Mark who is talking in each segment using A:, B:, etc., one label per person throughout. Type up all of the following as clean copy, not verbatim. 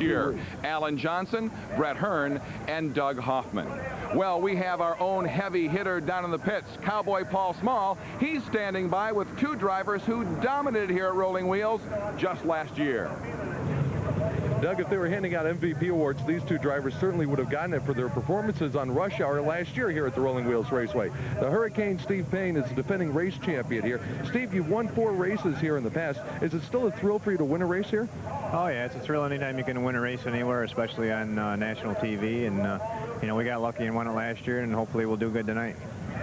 A: last year. Alan Johnson, Brett Hearn, and Doug Hoffman. Well, we have our own heavy hitter down in the pits, Cowboy Paul Small. He's standing by with two drivers who dominated here at Rolling Wheels just last year.
B: Doug, if they were handing out MVP awards, these two drivers certainly would have gotten it for their performances on Rush Hour last year here at the Rolling Wheels Raceway. The Hurricane Steve Payne is the defending race champion here. Steve, you've won 4 races here in the past. Is it still a thrill for you to win a race here?
C: Oh, yeah, it's a thrill anytime you can win a race anywhere, especially on national TV. And, you know, we got lucky and won it last year, and hopefully we'll do good tonight.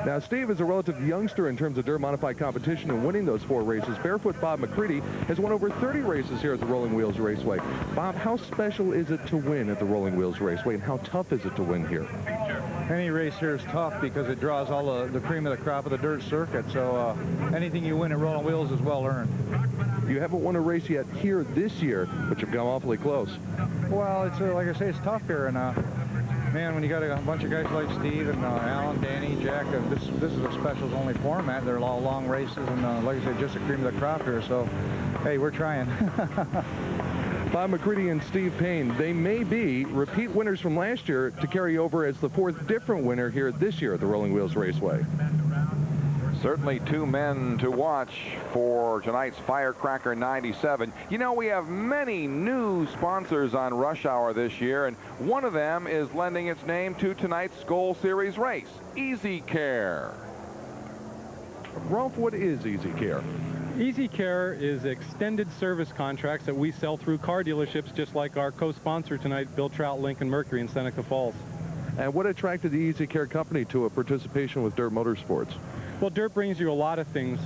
B: Now, Steve is a relative youngster in terms of dirt modified competition and winning those 4 races. Barefoot Bob McCready has won over 30 races here at the Rolling Wheels Raceway. Bob, how special is it to win at the Rolling Wheels Raceway, and how tough is it to win here?
D: Any race here is tough because it draws all the cream of the crop of the dirt circuit, so anything you win at Rolling Wheels is well earned.
B: You haven't won a race yet here this year, but you've come awfully close.
D: Well, it's like I say, it's tough here, and man, when you got a bunch of guys like Steve and Alan, Danny, Jack, this is a specials only format. They're all long races, and like I said, just the cream of the crop here. So, hey, we're trying.
B: Bob McCready and Steve Payne, they may be repeat winners from last year to carry over as the 4th different winner here this year at the Rolling Wheels Raceway.
A: Certainly 2 men to watch for tonight's Firecracker 97. You know, we have many new sponsors on Rush Hour this year, and one of them is lending its name to tonight's Skoal Series race, Easy Care.
B: Ralph, what is Easy Care?
E: Easy Care is extended service contracts that we sell through car dealerships, just like our co-sponsor tonight, Bill Trout, Lincoln Mercury in Seneca Falls.
B: And what attracted the Easy Care company to a participation with Dirt Motorsports?
E: Well, dirt brings you a lot of things.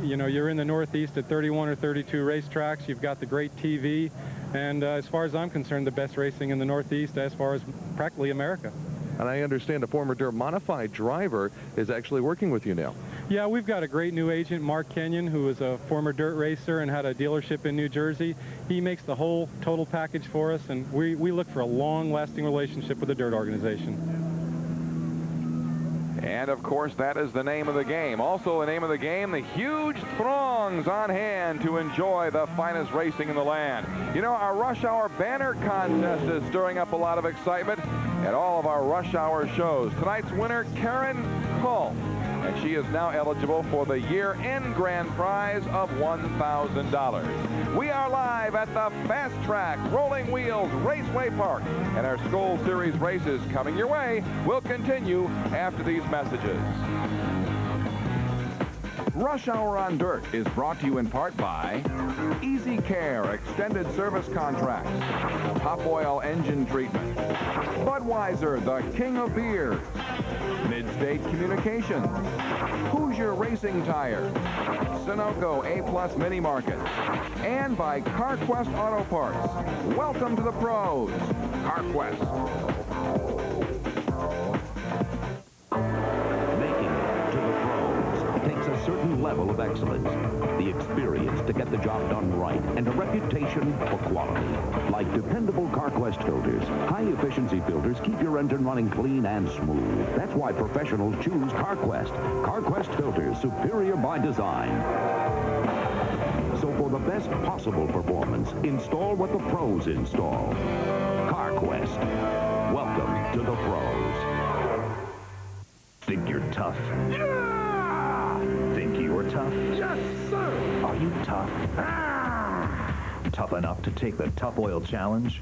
E: You know, you're in the Northeast at 31 or 32 racetracks. You've got the great TV. And as far as I'm concerned, the best racing in the Northeast as far as practically America.
B: And I understand a former dirt modified driver is actually working with you now.
E: Yeah, we've got a great new agent, Mark Kenyon, who is a former dirt racer and had a dealership in New Jersey. He makes the whole total package for us, and we look for a long-lasting relationship with the dirt organization.
A: And, of course, that is the name of the game. Also the name of the game, the huge throngs on hand to enjoy the finest racing in the land. You know, our Rush Hour banner contest is stirring up a lot of excitement at all of our Rush Hour shows. Tonight's winner, Karen Cull, and she is now eligible for the year-end grand prize of $1,000. We are live at the Fast Track Rolling Wheels Raceway Park, and our Skoal Series races coming your way will continue after these messages. Rush Hour on Dirt is brought to you in part by Easy Care Extended Service Contracts, Top Oil Engine Treatment, Budweiser, the King of Beers, Midstate Communications, Hoosier Racing Tire, Sunoco A+ Mini Market, and by CarQuest Auto Parts. Welcome to the pros, CarQuest.
F: Certain level of excellence, the experience to get the job done right, and a reputation for quality. Like dependable CarQuest filters, high-efficiency filters keep your engine running clean and smooth. That's why professionals choose CarQuest. CarQuest filters, superior by design. So for the best possible performance, install what the pros install. CarQuest. Welcome to the pros.
G: Think you're tough? Yeah! Think you're tough?
H: Yes, sir!
G: Are you tough? Tough enough to take the Tough Oil Challenge?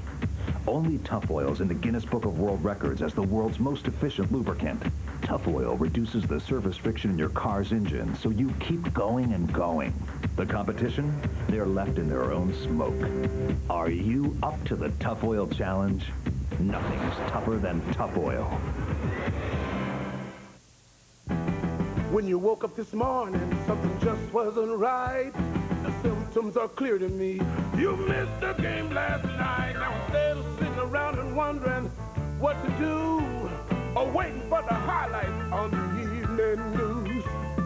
G: Only Tough Oil's in the Guinness Book of World Records as the world's most efficient lubricant. Tough Oil reduces the surface friction in your car's engine, so you keep going and going. The competition? They're left in their own smoke. Are you up to the Tough Oil Challenge? Nothing's tougher than Tough Oil.
H: When you woke up this morning, something just wasn't right. The symptoms are clear to me. You missed the game last night. Now instead of sitting around and wondering what to do, or waiting for the highlights on the evening news,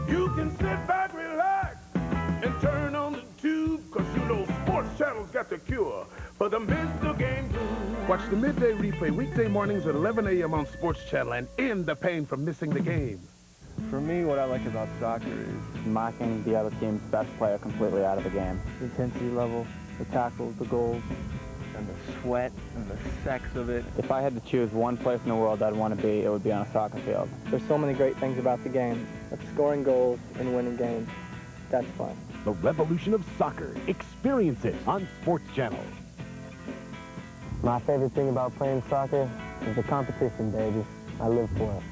H: you can sit back, relax, and turn on the tube, because you know Sports Channel's got the cure for the miss the game blues. Watch the midday replay weekday mornings at 11 a.m. on Sports Channel and end the pain from missing the game.
I: For me, what I like about soccer is knocking the other team's best player completely out of the game. The intensity level, the tackles, the goals. and the sweat and the sex of it. If I had to choose one place in the world I'd want to be, it would be on a soccer field.
J: There's so many great things about the game. But scoring goals and winning games, that's fun.
F: The revolution of soccer. Experience it on Sports Channel.
J: My favorite thing about playing soccer is the competition, baby. I live for it.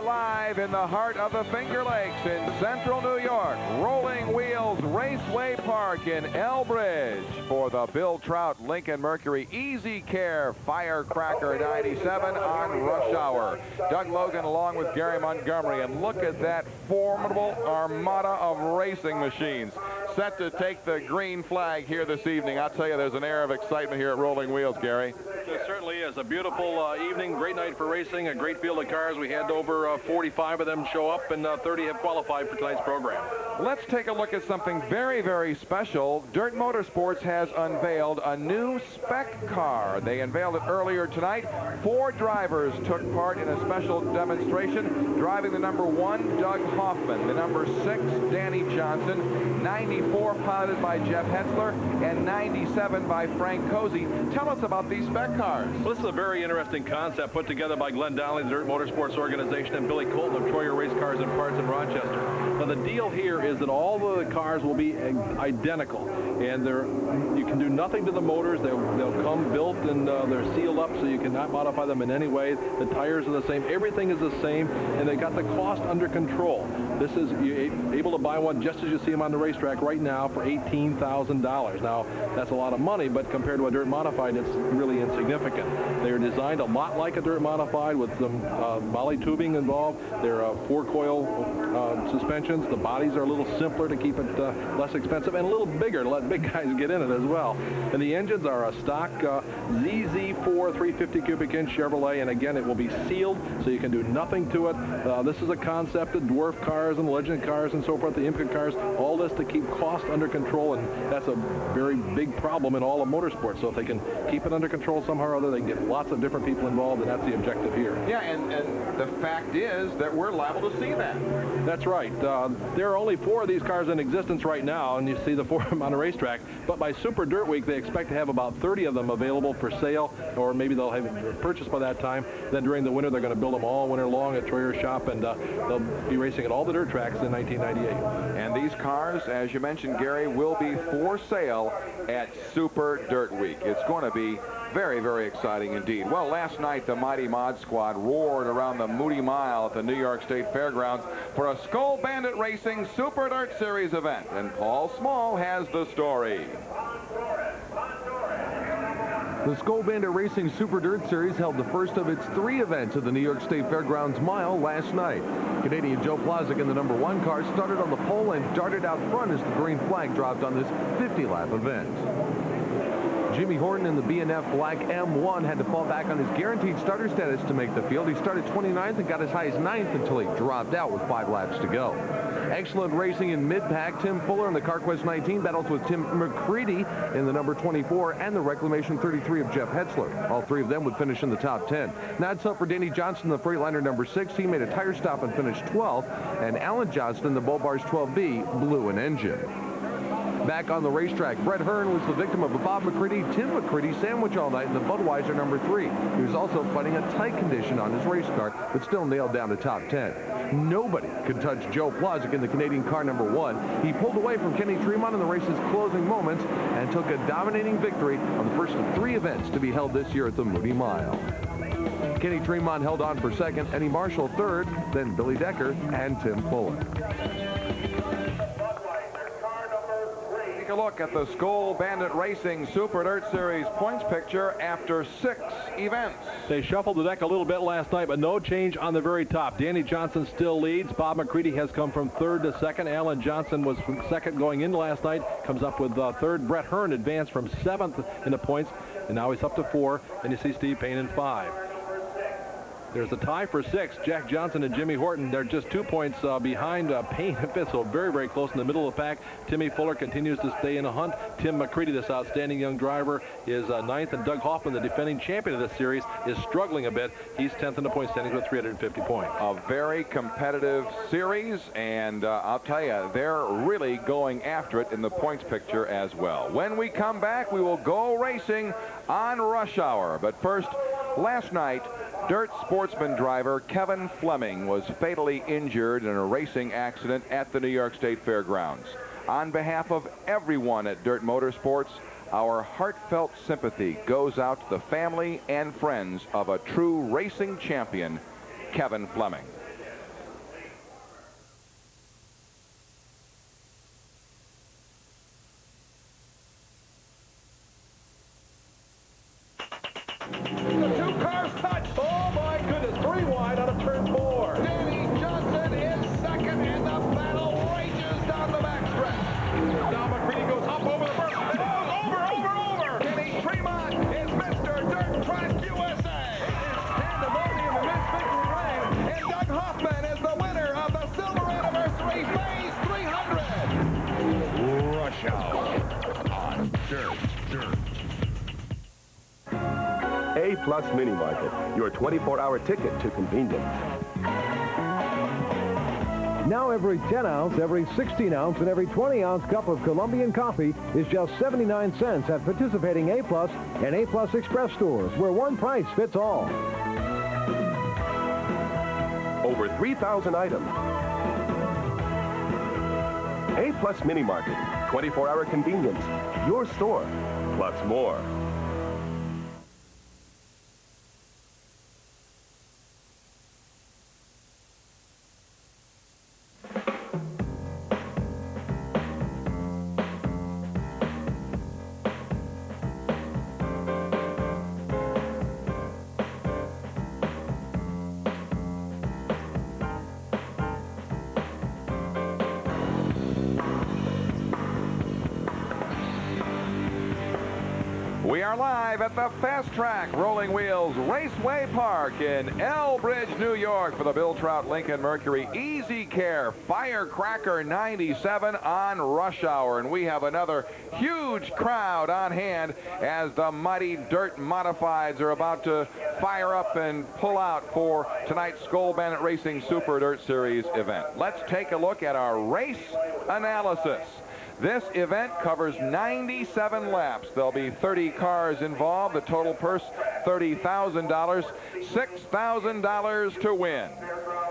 A: Live in the heart of the Finger Lakes in central New York, Rolling Wheels Raceway Park in Elbridge for the Bill Trout Lincoln Mercury Easy Care Firecracker 97 on rush hour. Doug Logan along with Gary Montgomery, and look at that formidable armada of racing machines set to take the green flag here this evening. I'll tell you, there's an air of excitement here at Rolling Wheels, Gary.
B: It certainly is a beautiful evening, great night for racing, a great field of cars. We had over 45 of them show up, and 30 have qualified for tonight's program.
A: Let's take a look at something very, very special. Dirt Motorsports has unveiled a new spec car. They unveiled it earlier tonight. 4 drivers took part in a special demonstration, driving the number 1, Doug Hoffman, the number 6, Danny Johnson, 94 piloted by Jeff Hetzler, and 97 by Frank Cozy. Tell us about these spec cars.
B: Well, this is a very interesting concept put together by Glenn Donnelly, the Dirt Motorsports organization, and Billy Colton of Troyer Race Cars and Parts in Rochester. Now, the deal here is that all of the cars will be identical, and you can do nothing to the motors. They'll come built, and they're sealed up, so you cannot modify them in any way. The tires are the same. Everything is the same, and they got the cost under control. This is you're able to buy one just as you see them on the racetrack right now for $18,000. Now, that's a lot of money, but compared to a dirt modified, it's really insignificant. They're designed a lot like a dirt modified with some molly tubing involved. They're 4-coil suspensions. The bodies are a little simpler to keep it less expensive and a little bigger to let big guys get in it as well. And the engines are a stock ZZ4 350 cubic inch Chevrolet, and again, it will be sealed, so you can do nothing to it. This is a concept that dwarf cars and legend cars and so forth, the IMCA cars, all this to keep cost under control, and that's a very big problem in all of motorsports. So if they can keep it under control somehow or other, they can get lots of different people involved, and that's the objective here.
A: Yeah, and the fact is that we're liable to see that.
B: That's right. There are only 4 of these cars in existence right now, and you see the 4 of them on a racetrack, but by Super Dirt Week, they expect to have about 30 of them available for sale, or maybe they'll have it purchased by that time. Then during the winter, they're going to build them all winter long at Troyer's shop, and they'll be racing at all the dirt tracks in 1998.
A: And these cars, as you mentioned, Gary, will be for sale at Super Dirt Week. It's going to be very, very exciting indeed. Well, last night, the Mighty Mod Squad roared around the Moody Mile at the New York State Fairgrounds for a Skoal Bandit Racing Super Dirt Series event, and Paul Small has the story.
K: The Skoal Bandit Racing Super Dirt Series held the first of its 3 events at the New York State Fairgrounds Mile last night. Canadian Joe Plazek in the number 1 car started on the pole and darted out front as the green flag dropped on this 50-lap event. Jimmy Horton in the B&F Black M1 had to fall back on his guaranteed starter status to make the field. He started 29th and got as high as 9th until he dropped out with 5 laps to go. Excellent racing in mid-pack. Tim Fuller in the CarQuest 19 battles with Tim McCready in the number 24 and the Reclamation 33 of Jeff Hetzler. All 3 of them would finish in the top 10. That's up for Danny Johnson, the Freightliner number 6. He made a tire stop and finished 12th. And Alan Johnston, the Bull Bars 12B, blew an engine. Back on the racetrack, Brett Hearn was the victim of a Bob McCready-Tim McCready sandwich all night in the Budweiser number 3. He was also fighting a tight condition on his race car, but still nailed down to top 10. Nobody could touch Joe Plazek in the Canadian car number 1. He pulled away from Kenny Tremont in the race's closing moments and took a dominating victory on the first of 3 events to be held this year at the Moody Mile. Kenny Tremont held on for second, Eddie Marshall third, then Billy Decker and Tim Fuller.
A: Take a look at the Skoal Bandit Racing Super Dirt Series points picture after 6 events.
B: They shuffled the deck a little bit last night, but no change on the very top. Danny Johnson still leads. Bob McCready has come from 3rd to 2nd. Alan Johnson was from 2nd going into last night. Comes up with 3rd. Brett Hearn advanced from 7th in the points, and now he's up to 4. And you see Steve Payne in 5. There's a tie for 6. Jack Johnson and Jimmy Horton, they're just 2 points behind Payne and Fifth, so very, very close in the middle of the pack. Timmy Fuller continues to stay in a hunt. Tim McCready, this outstanding young driver, is 9th, and Doug Hoffman, the defending champion of this series, is struggling a bit. He's 10th in the point standings with 350 points.
A: A very competitive series, and I'll tell you, they're really going after it in the points picture as well. When we come back, we will go racing on Rush Hour. But first, last night, dirt sportsman driver Kevin Fleming was fatally injured in a racing accident at the New York State Fairgrounds. On behalf of everyone at Dirt Motorsports, our heartfelt sympathy goes out to the family and friends of a true racing champion, Kevin Fleming.
L: A-Plus Mini Market, your 24-hour ticket to convenience.
M: Now every 10-ounce, every 16-ounce, and every 20-ounce cup of Colombian coffee is just 79 cents at participating A-Plus and A-Plus Express stores, where one price fits all.
L: Over 3,000 items. A-Plus Mini Market, 24-hour convenience. Your store, plus more.
A: We are live at the Fast Track Rolling Wheels Raceway Park in Elbridge, New York for the Bill Trout Lincoln Mercury Easy Care Firecracker 97 on Rush Hour. And we have another huge crowd on hand as the mighty Dirt Modifieds are about to fire up and pull out for tonight's Skoal Bandit Racing Super Dirt Series event. Let's take a look at our race analysis. This event covers 97 laps. There'll be 30 cars involved. The total purse, $30,000, $6,000 to win.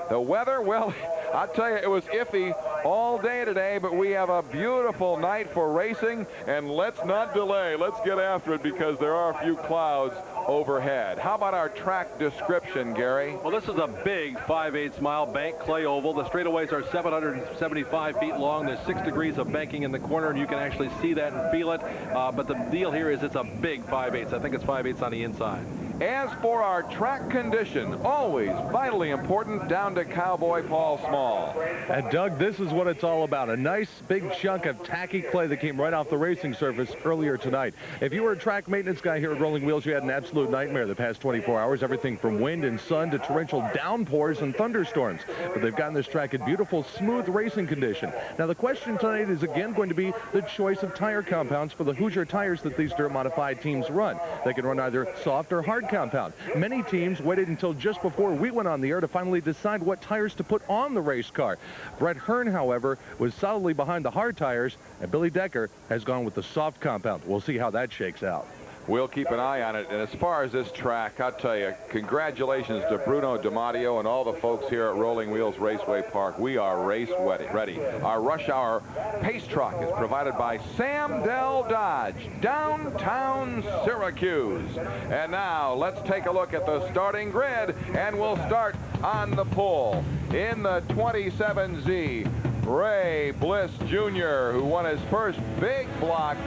A: The weather, well, I'll tell you, it was iffy all day today, but we have a beautiful night for racing, and let's not delay. Let's get after it because there are a few clouds overhead. How about our track description, Gary?
B: Well, this is a big 5/8 mile bank clay oval. The straightaways are 775 feet long. There's 6 degrees of banking in the corner, and you can actually see that and feel it. But the deal here is it's a big 5/8. I think it's 5/8 on the inside.
A: As for our track condition, always vitally important down to Cowboy Paul Small.
B: And Doug, this is what it's all about. A nice big chunk of tacky clay that came right off the racing surface earlier tonight. If you were a track maintenance guy here at Rolling Wheels, you had an absolute nightmare the past 24 hours. Everything from wind and sun to torrential downpours and thunderstorms. But they've gotten this track in beautiful, smooth racing condition. Now, the question tonight is again going to be the choice of tire compounds for the Hoosier tires that these dirt modified teams run. They can run either soft or hard compound. Many teams waited until just before we went on the air to finally decide what tires to put on the race car. Brett Hearn, however, was solidly behind the hard tires, and Billy Decker has gone with the soft compound. We'll see how that shakes out.
A: We'll keep an eye on it. And as far as this track, I'll tell you, congratulations to Bruno DiMatteo and all the folks here at Rolling Wheels Raceway Park. We are race ready. Our Rush Hour pace truck is provided by Sam Dell Dodge, downtown Syracuse. And now let's take a look at the starting grid, and we'll start on the pole. In the 27Z, Ray Bliss Jr., who won his first big block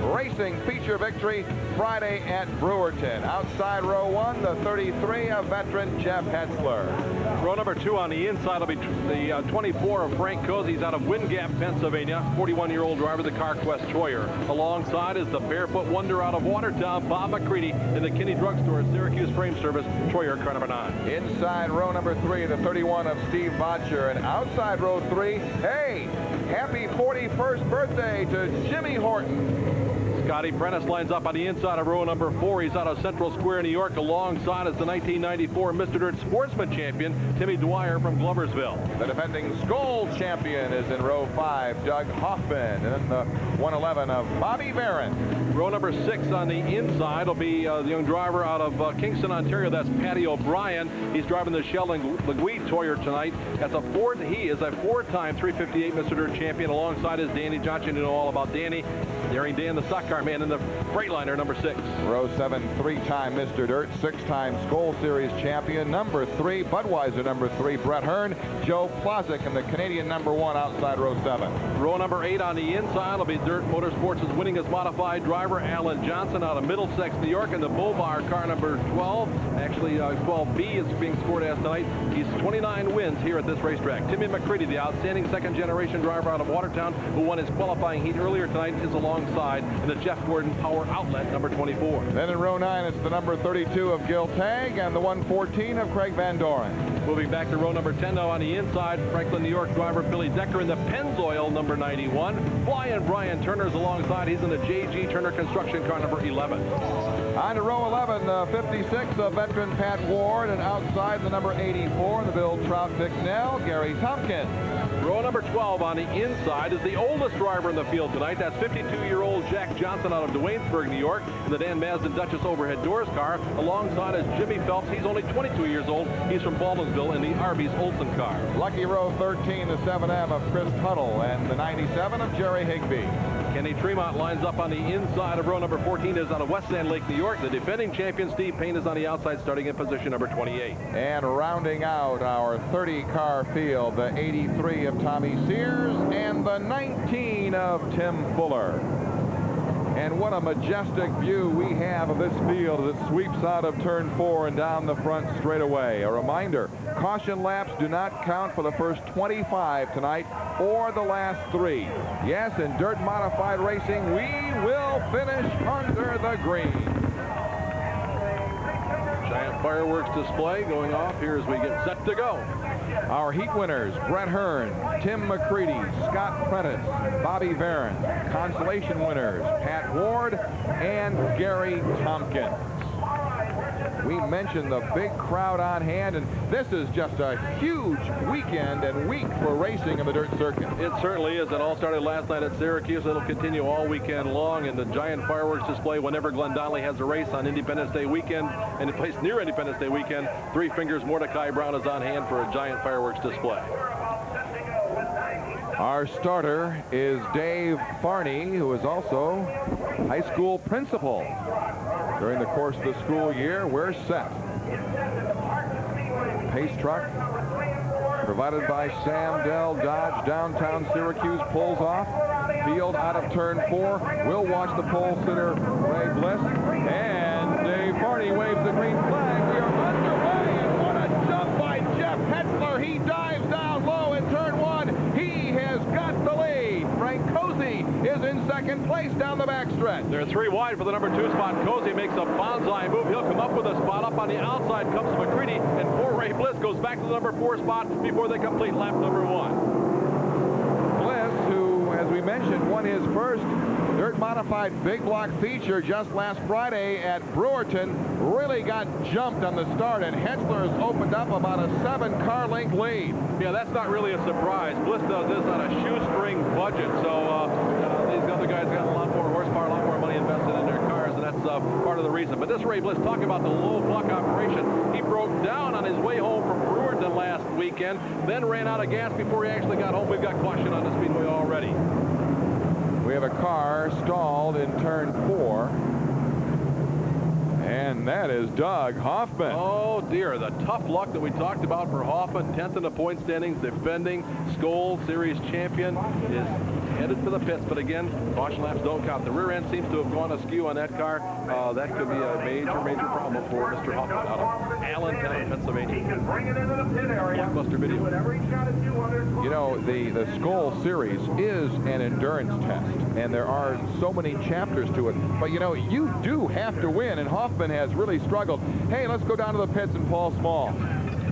A: racing feature victory Friday at Brewerton. Outside row 1, the 33 of veteran Jeff Hetzler.
B: Row number 2 on the inside will be the 24 of Frank Cozy. He's out of Wind Gap, Pennsylvania. 41-year-old driver, the CarQuest Troyer. Alongside is the barefoot wonder out of Watertown, Bob McCready, in the Kinney Drugstore, Syracuse Frame Service, Troyer, car number 9.
A: Inside row number 3, the 31 of Steve Botcher. And outside row 3, hey, happy 41st birthday to Jimmy Horton.
B: Scotty Prentice lines up on the inside of row number 4. He's out of Central Square, New York. Alongside is the 1994 Mr. Dirt Sportsman champion, Timmy Dwyer from Gloversville.
A: The defending Skoal champion is in row 5, Doug Hoffman. And then the 111 of Bobby Barron.
B: Row number 6 on the inside will be the young driver out of Kingston, Ontario. That's Patty O'Brien. He's driving the Sheldon Legui Troyer tonight. He is a 4-time 358 Mr. Dirt champion. Alongside is Danny Johnson. You know all about Danny. Daring Dan, the stock car man in the Freightliner, number 6.
A: Row 7, 3-time Mr. Dirt, 6-time Skoal Series champion. Number 3, Budweiser number 3, Brett Hearn. Joe Plosick and the Canadian number 1 outside row 7.
B: Row number 8 on the inside will be Dirt Motorsports' winningest modified driver, Alan Johnson, out of Middlesex, New York, and the Bobar car number 12. Actually, 12B is being scored as tonight. He's 29 wins here at this racetrack. Timmy McCready, the outstanding second-generation driver out of Watertown, who won his qualifying heat earlier tonight, is alongside in the Jeff Gordon Power Outlet, number 24.
A: Then in row 9, it's the number 32 of Gil Tagg and the 114 of Craig Van Doren.
B: Moving back to row number 10 now on the inside, Franklin, New York driver Billy Decker in the Pennzoil, number 91. Flying Brian Turner's alongside. He's in the J.G. Turner construction car, number 11.
A: On to row 11, 56 of veteran Pat Ward, and outside the number 84, the Bill Trout McNell, Gary Tompkins.
B: Row number 12 on the inside is the oldest driver in the field tonight. That's 52-year-old Jack Johnson out of Duanesburg, New York, in the Dan Mazda Duchess overhead doors car. Alongside is Jimmy Phelps. He's only 22 years old. He's from Baldwinsville in the Arby's Olson car.
A: Lucky row 13, the 7M of Chris Tuttle, and the 97 of Jerry Higbee.
B: Kenny Tremont lines up on the inside of row number 14. Is out of West Sand Lake, New York. The defending champion, Steve Payne, is on the outside, starting in position number 28.
A: And rounding out our 30-car field, the 83 of Tommy Sears and the 19 of Tim Fuller. And what a majestic view we have of this field as it sweeps out of turn 4 and down the front straightaway. A reminder, caution laps do not count for the first 25 tonight or the last 3. Yes, in dirt modified racing, we will finish under the green.
B: Giant fireworks display going off here as we get set to go.
A: Our heat winners, Brett Hearn, Tim McCready, Scott Prentice, Bobby Barron. Consolation winners, Pat Ward and Gary Tompkins. We mentioned the big crowd on hand, and this is just a huge weekend and week for racing in the dirt circuit.
B: It certainly is. It all started last night at Syracuse. It'll continue all weekend long, and the giant fireworks display whenever Glenn Donnelly has a race on Independence Day weekend, and a place near Independence Day weekend. Three Fingers Mordecai Brown is on hand for a giant fireworks display.
A: Our starter is Dave Farney, who is also high school principal. During the course of the school year, we're set. Pace truck provided by Sam Dell Dodge, downtown Syracuse, pulls off. Field out of turn 4. We'll watch the pole sitter, Ray Bliss. And Dave Farney waves the green flag. We are underway, and what a jump by Jeff Hetzler. He dives down low in turn 1. He has got the lead. Frank Cozy is in second place down the backstretch.
B: They're 3 wide for the number 2 spot. Cozy makes a bonsai move. He'll come up with a spot. Up on the outside comes McCready, and poor Ray Bliss goes back to the number 4 spot before they complete lap number 1.
A: Bliss, who, as we mentioned, won his first dirt modified big block feature just last Friday at Brewerton, really got jumped on the start, and Hetzler has opened up about a 7-car length lead.
B: Yeah, that's not really a surprise. Bliss does this on a shoestring budget, so these other guys got a lot more horsepower, a lot more money invested in their cars, and that's part of the reason. But this Ray Bliss, talking about the low block operation, he broke down on his way home from Brewerton last weekend, then ran out of gas before he actually got home. We've got caution on the speedway already.
A: We have a car stalled in turn 4. And that is Doug Hoffman.
N: Oh, dear. The tough luck that we talked about for Hoffman, 10th in the point standings, defending Skoal Series champion, is headed for the pits. But again, caution laps don't count. The rear end seems to have gone askew on that car. That could be a major problem for Mr. Hoffman out of Allentown, Pennsylvania. Blockbuster video.
A: You know, the Skoal Series is an endurance test, and there are so many chapters to it. But, you know, you do have to win, and Hoffman has really struggled. Hey, let's go down to the pits and Paul Small.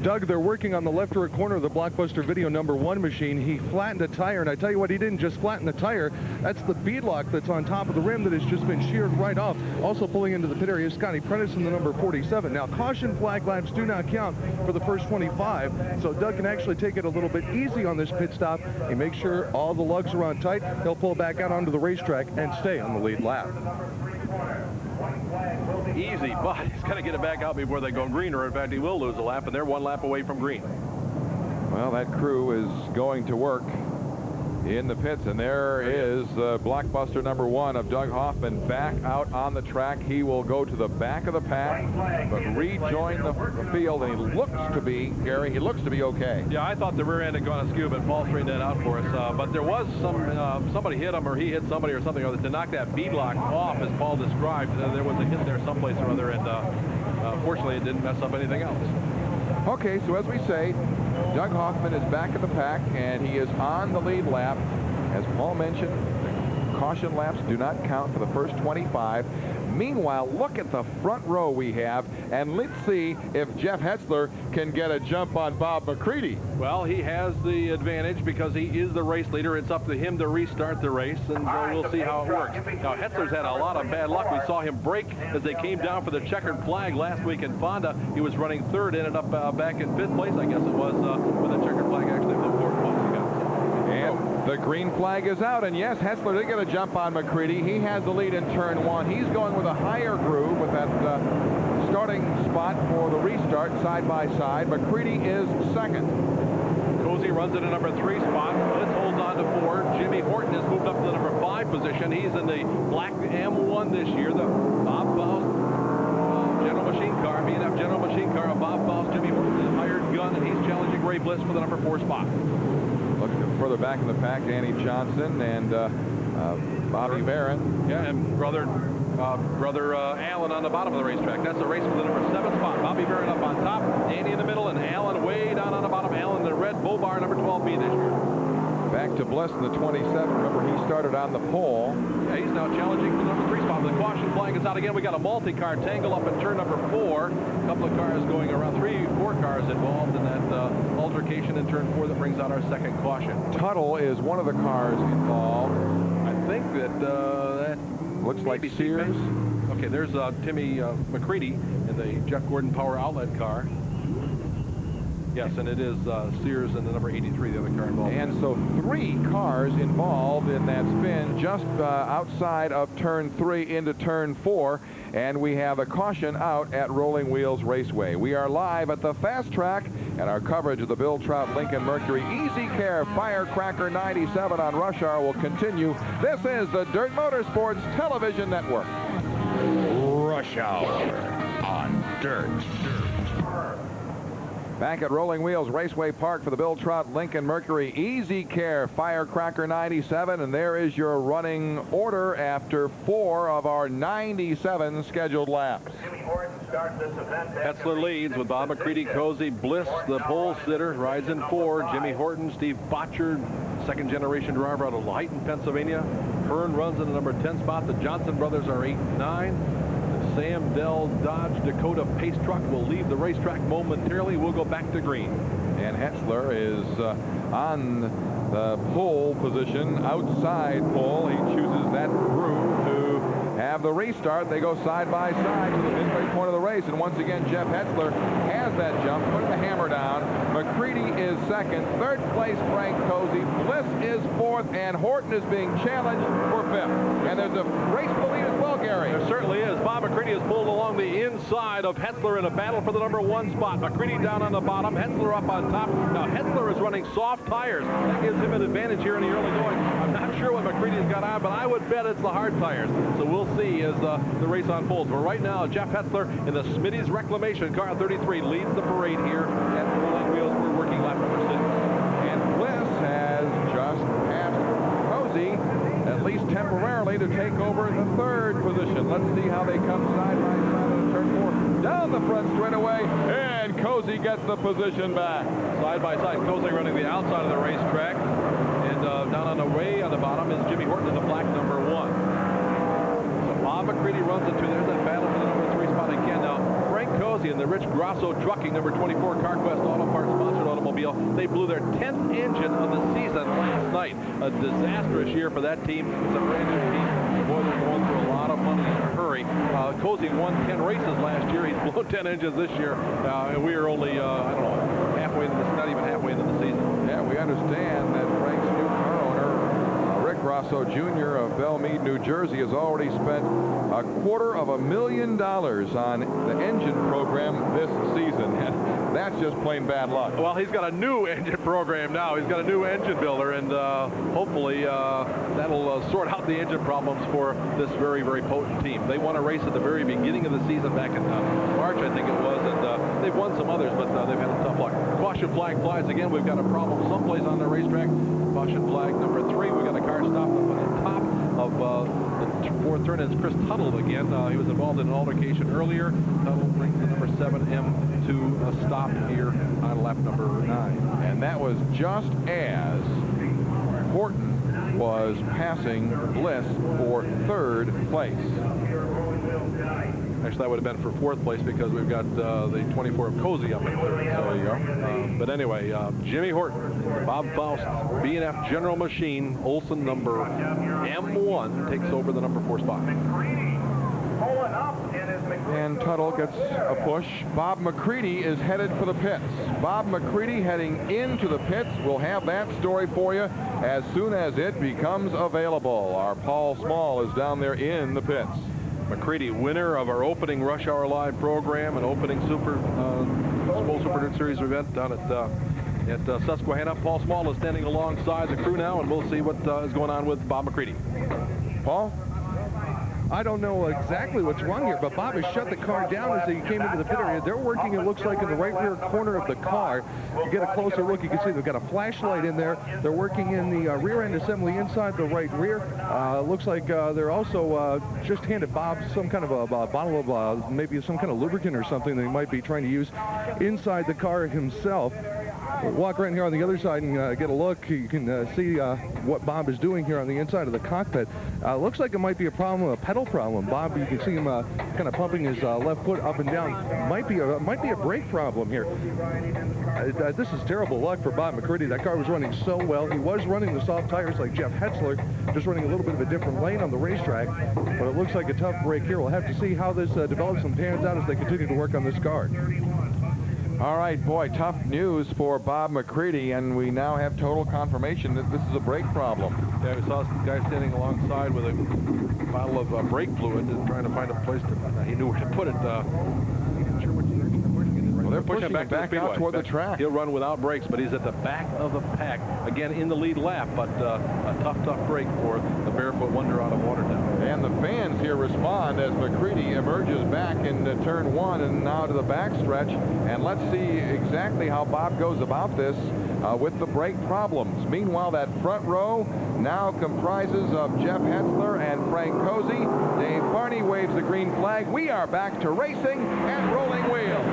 B: Doug, they're working on the left rear corner of the Blockbuster Video #1 machine. He flattened a tire, and I tell you what, he didn't just flatten the tire. That's the beadlock that's on top of the rim that has just been sheared right off. Also pulling into the pit area is Scotty Prentice in the number 47. Now, caution flag laps do not count for the first 25, so Doug can actually take it a little bit easy on this pit stop. He makes sure all the lugs are on tight. He'll pull back out onto the racetrack and stay on the lead lap.
N: Easy, but he's got to get it back out before they go green, or in fact he will lose a lap, and they're 1 lap away from green.
A: Well, that crew is going to work in the pits, and there is Blockbuster #1 of Doug Hoffman back out on the track. He will go to the back of the pack, but rejoin the field, and he looks to be, Gary, he looks to be okay.
N: Yeah, I thought the rear end had gone askew, but Paul straightened that out for us. But there was somebody hit him, or he hit somebody or something, or to knock that beadlock off, as Paul described. There was a hit there someplace or other, and fortunately it didn't mess up anything else.
A: Okay, so as we say, Doug Hoffman is back at the pack, and he is on the lead lap. As Paul mentioned, caution laps do not count for the first 25. Meanwhile, look at the front row we have, and let's see if Jeff Hetzler can get a jump on Bob McCready.
N: Well, he has the advantage because he is the race leader. It's up to him to restart the race, and we'll see how it works. Now, Hetzler's had a lot of bad luck. We saw him brake as they came down for the checkered flag last week in Fonda. He was running third, ended up back in 5th place, I guess it was, with the checkered flag actually the 4th place.
A: And the green flag is out, and yes, Hetzler did get a jump on McCready. He has the lead in turn 1. He's going with a higher groove with that starting spot for the restart side by side. McCready is second.
N: Cozy runs in a number 3 spot. Blitz holds on to 4. Jimmy Horton has moved up to the number 5 position. He's in the black M1 this year, the Bob Faust General Machine car, B&F General Machine car of Bob Faust. Jimmy Horton is a hired gun, and he's challenging Ray Bliss for the number 4 spot.
A: Looking further back in the pack, Danny Johnson and Bobby Barron.
N: Yeah, and brother Allen on the bottom of the racetrack. That's a race for the number 7 spot. Bobby Barron up on top, Danny in the middle, and Allen way down on the bottom. Allen, the red bull bar, number 12B this year.
A: Back to Bliss in the 27. Remember, he started on the pole.
N: Yeah, he's now challenging for the number 3 spot. The caution flag is out again. We got a multi-car tangle up in turn number 4. A couple of cars going around, 4 cars involved in that altercation in turn 4 that brings out our second caution.
A: Tuttle is one of the cars involved.
N: I think that
A: looks like Sears.
N: Okay, there's Timmy McCready in the Jeff Gordon Power Outlet car. Yes, and it is Sears and the number 83, the other car involved.
A: And so 3 cars involved in that spin just outside of turn 3 into turn 4. And we have a caution out at Rolling Wheels Raceway. We are live at the fast track, and our coverage of the Bill Trout Lincoln Mercury Easy Care Firecracker 97 on Rush Hour will continue. This is the Dirt Motorsports Television Network.
O: Rush Hour on Dirt.
A: Back at Rolling Wheels Raceway Park for the Bill Trout Lincoln Mercury Easy Care Firecracker 97, and there is your running order after 4 of our 97 scheduled laps.
N: Hetzler leads with Bob McCready, Cozy, Bliss, the pole sitter, rides in 4. Jimmy Horton, Steve Botchard, second-generation driver out of Lehighton, Pennsylvania. Hearn runs in the number 10 spot. The Johnson brothers are 8 and 9. Sam Dell Dodge Dakota Pace Truck will leave the racetrack momentarily. We'll go back to green.
A: And Hetzler is on the pole position, outside pole. He chooses that groove to have the restart. They go side by side to the midway point of the race. And once again, Jeff Hetzler has that jump, putting the hammer down. McCready is second. Third place, Frank Cozy. Bliss is 4th, and Horton is being challenged for 5th. And there's a race for the lead as well, Gary.
N: There certainly is. Bob McCready is pulled along the inside of Hetzler in a battle for the number 1 spot. McCready down on the bottom, Hetzler up on top. Now, Hetzler is running soft tires. That gives him an advantage here in the early going. I'm not sure what McCready's got on, but I would bet it's the hard tires. So we'll see as the race unfolds. But right now, Jeff Hetzler in the Smitty's Reclamation car 33 leads the parade here at Rolling Wheels. We're working lap number 6.
A: And Bliss has just passed Cozy, at least temporarily, to take over the 3rd position. Let's see how they come side by side on turn 4. Down the front straightaway, and Cozy gets the position back.
N: Side by side, Cozy running the outside of the racetrack. And down on the way on the bottom is Jimmy Horton in the black number 1. So Bob McCready runs into, there's that battle for the number 3 spot again. Now, Frank Cozy and the Rich Grosso Trucking number 24 CarQuest Auto Parts sponsored automobile, they blew their 10th engine of the season last night. A disastrous year for that team. It's a brand new team. Boy, they're going through a lot of money in a hurry. Cozy won 10 races last year. He's blown 10 engines this year. And we are only, I don't know, halfway into this, not even halfway into the season.
A: Yeah, we understand that Frank's new car owner, Rick Grosso Jr. of Belmead, New Jersey, has already spent $250,000 on the engine program this season. And that's just plain bad luck.
N: Well, he's got a new engine program now. He's got a new engine builder, and hopefully that'll sort out the engine problems for this very, very potent team. They won a race at the very beginning of the season back in March, I think it was, and they've won some others, but they've had a tough luck. Caution flag flies again. We've got a problem someplace on the racetrack. Caution flag number 3. We've got a car stopped up on the top of the 4th turn. It's Chris Tuttle again. He was involved in an altercation earlier. Tuttle brings the number 7M to a stop here on lap number 9.
A: And that was just as Horton was passing Bliss for 3rd place.
N: Actually, that would have been for 4th place because we've got the 24 of Cozy up in 3rd. So there you go. But anyway, Jimmy Horton, Bob Faust, B&F General Machine, Olson number M1 takes over the number 4 spot.
A: And Tuttle gets a push. Bob McCready is headed for the pits. Bob McCready heading into the pits. We'll have that story for you as soon as it becomes available. Our Paul Small is down there in the pits.
N: McCready, winner of our opening Rush Hour Live program and opening Skoal Super Dirt Series event down at Susquehanna. Paul Small is standing alongside the crew now, and we'll see what is going on with Bob McCready.
A: Paul?
B: I don't know exactly what's wrong here, but Bob has shut the car down as he came into the pit area. They're working, it looks like, in the right rear corner of the car. You get a closer look, you can see they've got a flashlight in there. They're working in the rear end assembly inside the right rear. Looks like they're also just handed Bob some kind of a bottle of maybe some kind of lubricant or something that he might be trying to use inside the car himself. We'll walk around here on the other side and get a look. You can see what Bob is doing here on the inside of the cockpit. Looks like it might be a problem, a pedal problem. Bob, you can see him kind of pumping his left foot up and down. Might be a brake problem here. This is terrible luck for Bob McCready. That car was running so well. He was running the soft tires like Jeff Hetzler, just running a little bit of a different lane on the racetrack. But it looks like a tough break here. We'll have to see how this develops and pans out as they continue to work on this car.
A: All right, boy, tough news for Bob McCready, and we now have total confirmation that this is a brake problem.
N: Yeah, we saw this guy standing alongside with a bottle of brake fluid and trying to find a place to, he knew where to put it. Not sure which direction they're pushing it in.
A: Well, they're pushing it back out toward the track.
N: He'll run without brakes, but he's at the back of the pack. Again, in the lead lap, but a tough break for the Barefoot Wonder out of Watertown.
A: And the fans here respond as McCready emerges back into turn 1 and now to the backstretch. And let's see exactly how Bob goes about this with the brake problems. Meanwhile, that front row now comprises of Jeff Hetzler and Frank Cozy. Dave Barney waves the green flag. We are back to racing and rolling wheels.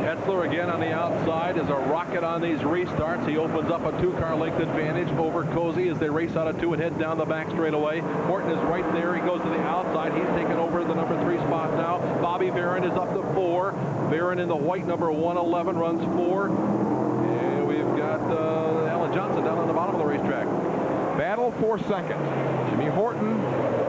N: Hetzler again on the outside is a rocket on these restarts. He opens up a 2-car length advantage over Cozy as they race out of 2 and head down the back straightaway. Horton is right there. He goes to the outside. He's taken over the number 3 spot now. Bobby Barron is up to 4. Barron in the white number 111 runs 4. And we've got Alan Johnson down on the bottom of the racetrack.
A: Battle for second. Jimmy Horton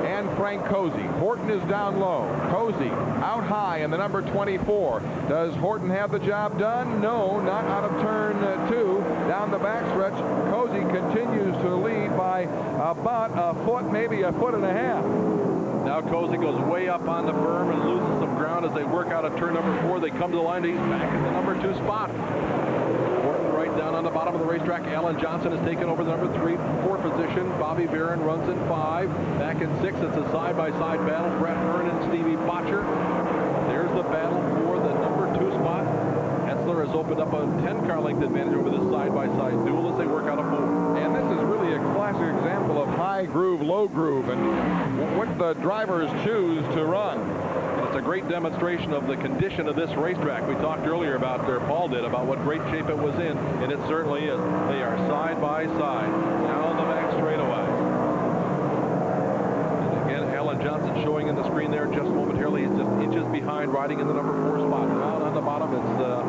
A: and Frank Cozy. Horton is down low. Cozy out high in the number 24. Does Horton have the job done? No, not out of turn 2. Down the backstretch, Cozy continues to lead by about a foot, maybe a foot and a half.
N: Now Cozy goes way up on the berm and loses some ground as they work out of turn number 4. They come to the line. He's back in the number 2 spot. Horton right Down on the bottom of the racetrack, Alan Johnson has taken over the number 4 position. Bobby Barron runs in 5. Back in 6, it's a side-by-side battle. Brett Hearn and Stevie Botcher. There's the battle for the number 2 spot. Etzler has opened up a 10-car length advantage over this side-by-side duel as they work out a move.
A: And this is really a classic example of high groove, low groove, and what the drivers choose to run.
N: It's a great demonstration of the condition of this racetrack. We talked earlier about, or Paul did, about what great shape it was in, and it certainly is. They are side by side down the back straightaway. And again, Alan Johnson showing in the screen there just momentarily. He's just inches behind, riding in the number 4 spot. Down on the bottom, it's the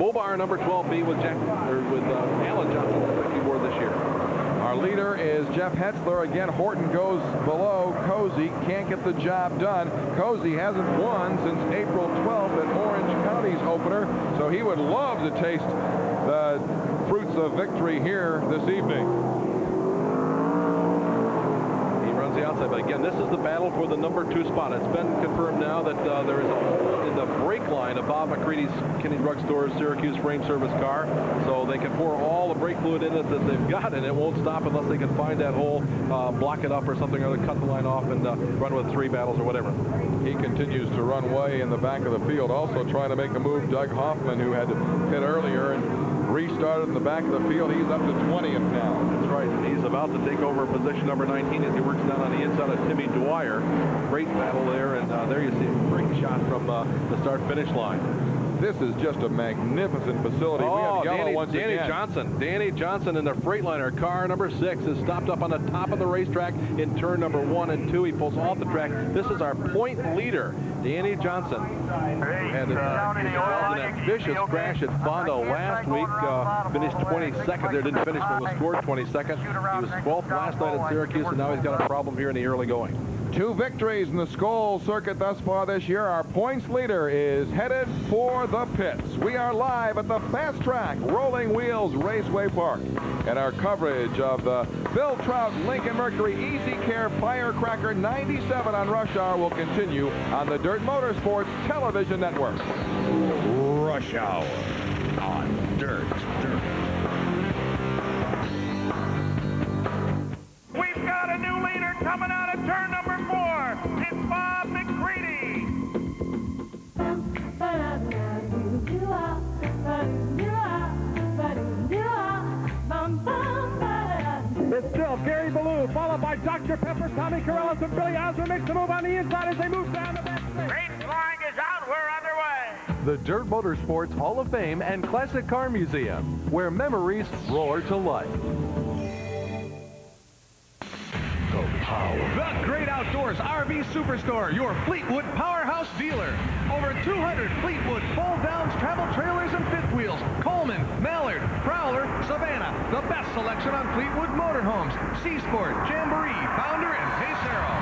N: Bobar number 12B with Alan Johnson on the keyboard this year.
A: Our leader is Jeff Hetzler. Again, Horton goes below. Cozy can't get the job done. Cozy hasn't won since April 12th at Orange County's opener, so he would love to taste the fruits of victory here this evening.
N: He runs the outside, but again, this is the battle for the number 2 spot. It's been confirmed now that there is a hole in the brake line of Bob McCready's Kinney Drug Store's Syracuse frame service car, so they can pour all the brake fluid in it that they've got, and it won't stop unless they can find that hole, block it up or something, or cut the line off and run with 3 battles or whatever.
A: He continues to run way in the back of the field, also trying to make a move. Doug Hoffman, who had to hit earlier and restarted in the back of the field, he's up to 20th now.
N: That's right. He's about to take over position number 19 as he works down on the inside of Timmy Dwyer. Great battle there, and there you see a great shot from the start-finish line.
A: This is just a magnificent facility.
N: Oh,
A: we have yellow once
N: Danny
A: again.
N: Johnson. Danny Johnson in the Freightliner car number 6 is stopped up on the top of the racetrack in turn number 1 and 2. He pulls off the track. This is our point leader, Danny Johnson. Had involved in that vicious crash at Fonda last week. Finished 22nd there. Didn't finish, but was scored 22nd. He was 12th last night at Syracuse, and now he's got a problem here in the early going.
A: 2 victories in the Skoal circuit thus far this year. Our points leader is headed for the pits. We are live at the Fast Track Rolling Wheels Raceway Park. And our coverage of the Bill Trout Lincoln Mercury Easy Care Firecracker 97 on Rush Hour will continue on the Dirt Motorsports television network.
O: Rush Hour on Dirt.
P: We've got a new leader coming out of turn number 4. It's Bob McCready.
Q: It's still Gary Ballou, followed by Dr. Pepper, Tommy Corellis, and Billy Osmer makes the move on the inside as they move down the back straight.
P: Race flying is out. We're underway.
K: The Dirt Motorsports Hall of Fame and Classic Car Museum, where memories roar to life.
R: The Great Outdoors RV Superstore, your Fleetwood powerhouse dealer. Over 200 Fleetwood fold-downs, travel trailers, and fifth wheels. Coleman, Mallard, Prowler, Savannah. The best selection on Fleetwood motorhomes. C-Sport, Jamboree, Founder, and Pacero.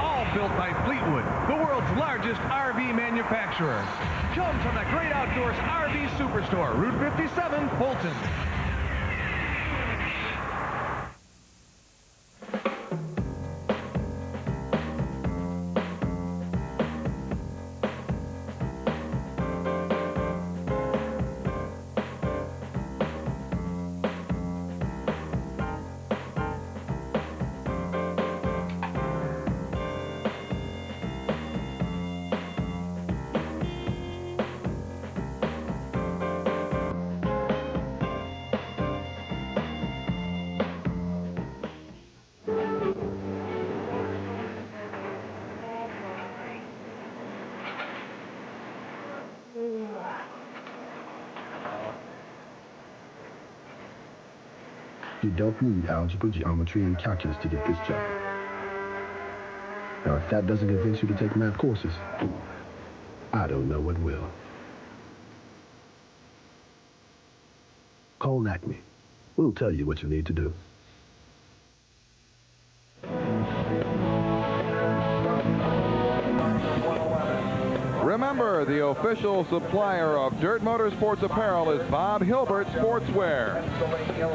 R: All built by Fleetwood, the world's largest RV manufacturer. Come to the Great Outdoors RV Superstore, Route 57, Fulton.
S: You don't need algebra, geometry, and calculus to get this job. Now, if that doesn't convince you to take math courses, I don't know what will. Call Acme. We'll tell you what you need to do.
A: Remember Remember, the official supplier of Dirt Motorsports apparel is Bob Hilbert Sportswear.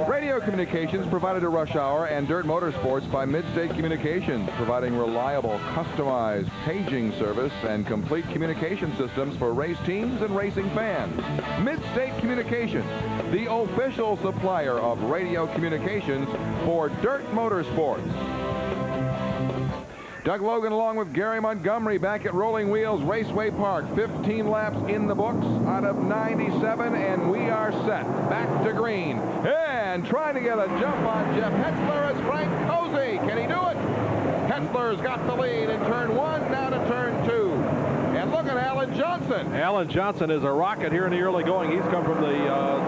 A: Radio communications provided to Rush Hour and Dirt Motorsports by Midstate Communications, providing reliable, customized paging service and complete communication systems for race teams and racing fans. Midstate Communications, the official supplier of radio communications for Dirt Motorsports. Doug Logan along with Gary Montgomery back at Rolling Wheels Raceway Park. 15 laps in the books out of 97, and we are set. Back to green. And trying to get a jump on Jeff Hetzler is Frank Cozy. Can he do it? Hetzler's got the lead in turn 1, now to turn 2. And look at Alan Johnson.
N: Alan Johnson is a rocket here in the early going. He's come from the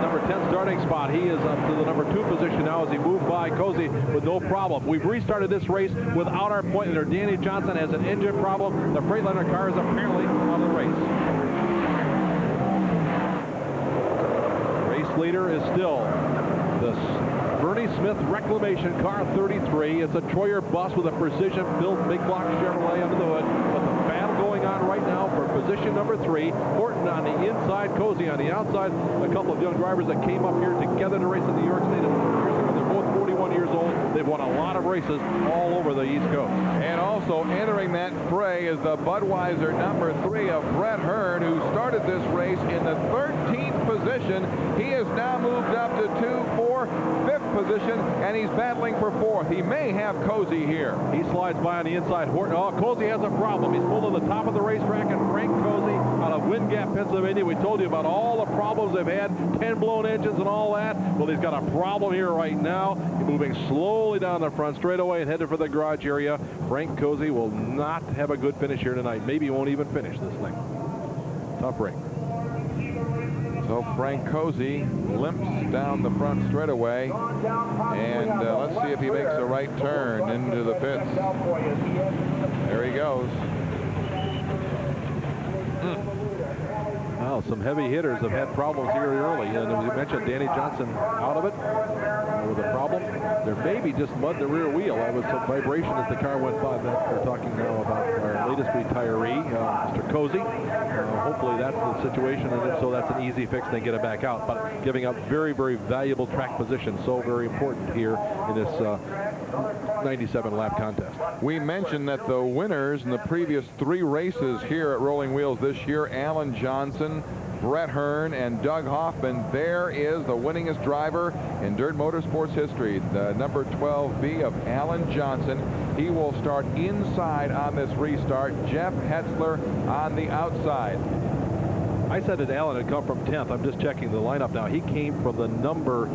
N: number 10 starting spot. He is up to the number 2 position now as he moved by Cozy with no problem. We've restarted this race without our point leader. Danny Johnson has an engine problem. The Freightliner car is apparently out of the race. Race leader is still the Bernie Smith Reclamation car 33. It's a Troyer bus with a precision-built big block Chevrolet under the hood. But the battle going on right now for position number 3. Horton on the inside, Cozy on the outside. A couple of young drivers that came up here together to race in New York State a few years ago. They're both 41 years old. They've won a lot of races all over the East Coast.
A: And also entering that fray is the Budweiser number 3 of Brett Hearn, who started this race in the 13th position. He has now moved up to 2, 4, 5th position, and he's battling for 4th. He may have Cozy here.
N: He slides by on the inside. Horton. Oh, Cozy has a problem. He's pulled to the top of the racetrack, and Frank Cozy out of Wind Gap, Pennsylvania. We told you about all the problems they've had, 10 blown engines and all that. Well, he's got a problem here right now. He's moving slowly down the front straightaway and headed for the garage area. Frank Cozy will not have a good finish here tonight. Maybe he won't even finish this thing. Tough break.
A: So Frank Cozy limps down the front straightaway, and let's see if he makes a right turn into the pits. There he goes.
N: Well, some heavy hitters have had problems here early. And as we mentioned, Danny Johnson out of it with a problem. There may be just mud in the rear wheel. That was some vibration as the car went by. We're talking now about our latest retiree, Mr. Cozy. Hopefully that's the situation, and if so, that's an easy fix. They get it back out. But giving up very, very valuable track position, so very important here in this 97-lap contest.
A: We mentioned that the winners in the previous 3 races here at Rolling Wheels this year, Alan Johnson, Brett Hearn, and Doug Hoffman. There is the winningest driver in Dirt Motorsports history, the number 12B of Alan Johnson. He will start inside on this restart. Jeff Hetzler on the outside.
N: I said that Alan had come from 10th. I'm just checking the lineup now. He came from the number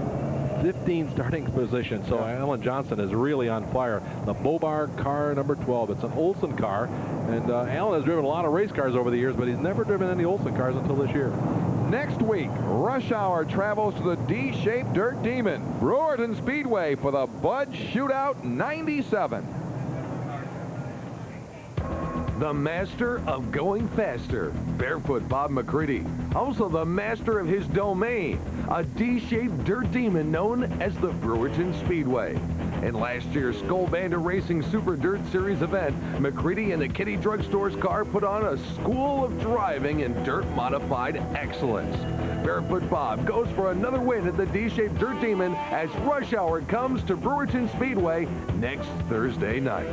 N: 15 starting position, so Alan Johnson is really on fire. The Bobar car number 12. It's an Olsen car, and Alan has driven a lot of race cars over the years, but he's never driven any Olsen cars until this year.
A: Next week, Rush Hour travels to the D-shaped Dirt Demon, Brewerton Speedway, for the Bud Shootout 97.
K: The master of going faster, Barefoot Bob McCready. Also the master of his domain, a D-shaped dirt demon known as the Brewerton Speedway. In last year's Skoal Bandit Racing Super Dirt Series event, McCready and the Kitty Drug Store's car put on a school of driving in dirt-modified excellence. Barefoot Bob goes for another win at the D-shaped Dirt Demon as Rush Hour comes to Brewerton Speedway next Thursday night.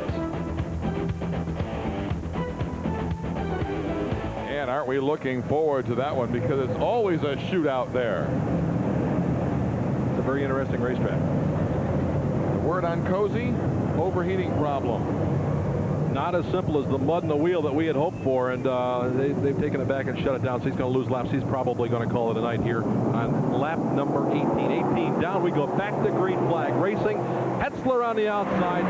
A: And aren't we looking forward to that one, because it's always a shootout there.
N: It's a very interesting racetrack.
A: The word on Cozy, overheating problem.
N: Not as simple as the mud in the wheel that we had hoped for, and they've taken it back and shut it down, so he's going to lose laps. He's probably going to call it a night here on lap number 18. 18 down, we go back to green flag racing. Hetzler on the outside,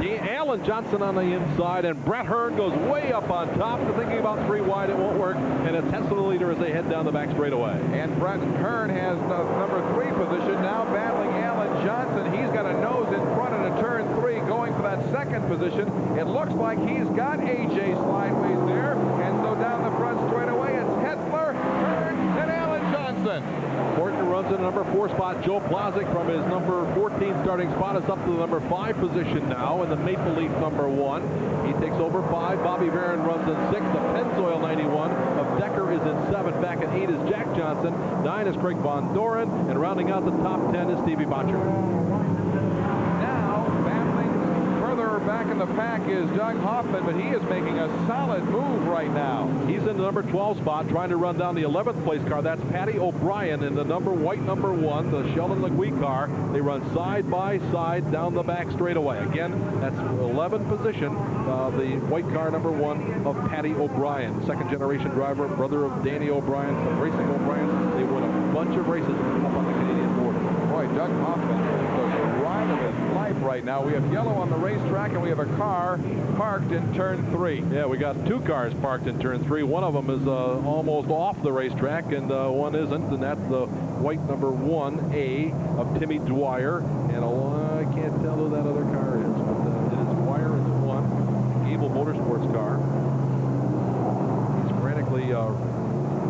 N: Alan Johnson on the inside, and Brett Hearn goes way up on top. They're thinking about 3 wide, it won't work, and it's Hetzler the leader as they head down the back straightaway.
A: And Brett Hearn has the number 3 position, now battling Alan Johnson. He's got a nose in front in a turn 3, going for that 2nd position. It looks like he's got A.J. Slideways there, and so down the front straightaway, it's Hetzler, Hearn, and Alan Johnson.
N: Horton runs in number 4 spot. Joe Plazik from his number 14 starting spot is up to the number 5 position now in the Maple Leaf number 1. He takes over 5. Bobby Varon runs in 6. The Pennzoil 91 of Decker is in 7. Back at 8 is Jack Johnson. 9 is Craig Von Doren. And rounding out the top 10 is Stevie Botcher.
A: Back in the pack is Doug Hoffman, but he is making a solid move right now.
N: He's in the number 12 spot, trying to run down the 11th place car. That's Patty O'Brien in the white number 1, the Sheldon LeGuy car. They run side by side down the back straightaway. Again, that's 11th position, the white car number 1 of Patty O'Brien, second generation driver, brother of Danny O'Brien, some racing O'Brien. They won a bunch of races up on the Canadian border.
A: Boy, Doug Hoffman is the ride of his life right now. We have yellow on the racetrack, and we have a car parked in turn 3.
N: Yeah, we got 2 cars parked in turn 3. One of them is almost off the racetrack, and one isn't, and that's the white number 1A of Timmy Dwyer. And I can't tell who that other car is, but it is Dwyer is 1, Gable Motorsports car. He's frantically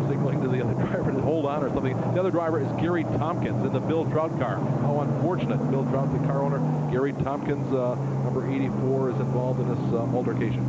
N: signaling to the other driver to hold on or something. The other driver is Gary Tompkins in the Bill Trout car. How unfortunate. Bill Trout, the car owner. Gary Tompkins, number 84, is involved in this altercation.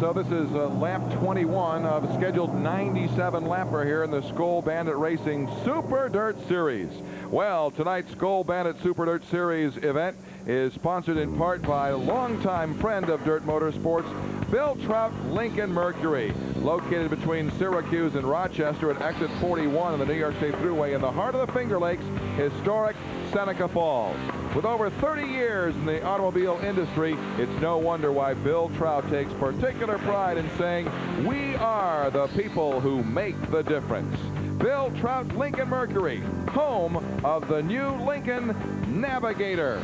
A: So this is lap 21 of a scheduled 97 lapper here in the Skoal Bandit Racing Super Dirt Series. Well, tonight's Skoal Bandit Super Dirt Series event is sponsored in part by a longtime friend of Dirt Motorsports, Bill Trout Lincoln Mercury, located between Syracuse and Rochester at exit 41 on the New York State Thruway in the heart of the Finger Lakes, historic Seneca Falls. With over 30 years in the automobile industry, it's no wonder why Bill Trout takes particular pride in saying, "We are the people who make the difference." Bill Trout Lincoln Mercury, home of the new Lincoln Navigator.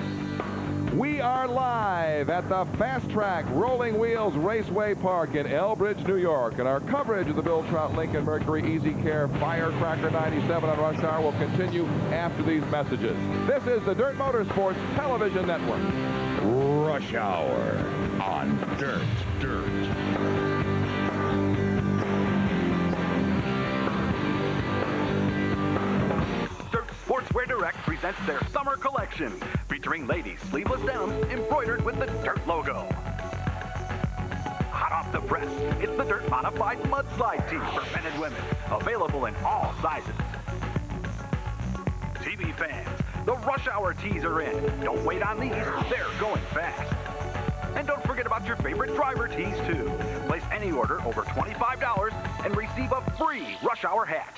A: We are live at the Fast Track Rolling Wheels Raceway Park in Elbridge, New York, and our coverage of the Bill Trout Lincoln Mercury Easy Care Firecracker 97 on Rush Hour will continue after these messages. This is the Dirt Motorsports Television Network.
O: Rush Hour on Dirt.
T: Sportswear Direct presents their summer collection, featuring ladies' sleeveless downs embroidered with the Dirt logo. Hot off the press, it's the Dirt Modified Mudslide Tee for men and women, available in all sizes. TV fans, the Rush Hour tees are in. Don't wait on these, they're going fast. And don't forget about your favorite driver tees, too. Place any order over $25 and receive a free Rush Hour hat.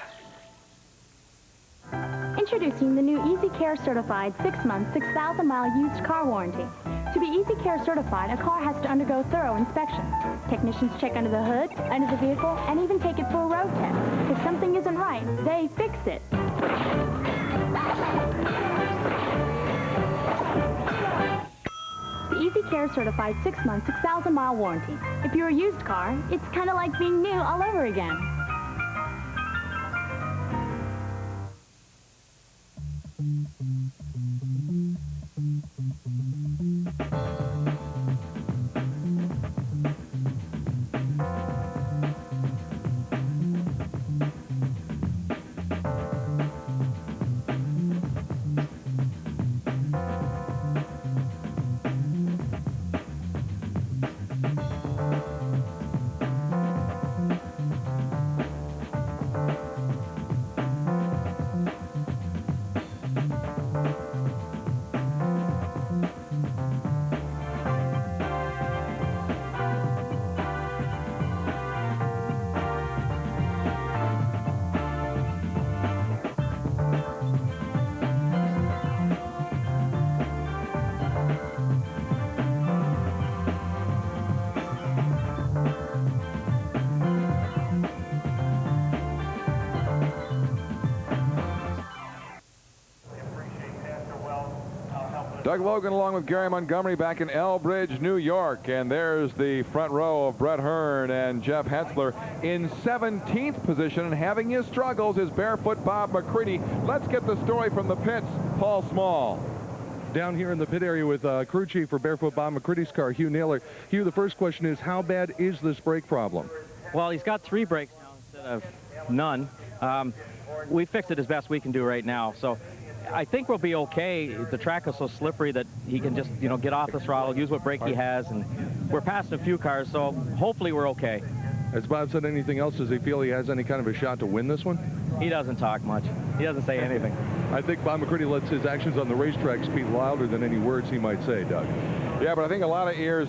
U: Introducing the new Easy Care Certified 6-month, 6,000-mile used car warranty. To be Easy Care Certified, a car has to undergo thorough inspection. Technicians check under the hood, under the vehicle, and even take it for a road test. If something isn't right, they fix it. The Easy Care Certified 6-month, 6,000-mile warranty. If you're a used car, it's kind of like being new all over again.
A: Doug Logan along with Gary Montgomery back in Elbridge, New York. And there's the front row of Brett Hearn and Jeff Hetzler in 17th position, and having his struggles is barefoot Bob McCready. Let's get the story from the pits. Paul Small.
B: Down here in the pit area with crew chief for barefoot Bob McCready's car, Hugh Naylor. Hugh, the first question is, how bad is this brake problem?
V: Well, he's got 3 brakes now instead of none. We fixed it as best we can do right now. So
C: I think we'll be okay. The track is so slippery that he can just, get off the throttle, use what brake he has, and we're passing a few cars, so hopefully we're okay.
B: Has Bob said anything else? Does he feel he has any kind of a shot to win this one?
C: He doesn't talk much. He doesn't say anything.
B: I think Bob McCready lets his actions on the racetrack speak louder than any words he might say, Doug.
A: Yeah, but I think a lot of ears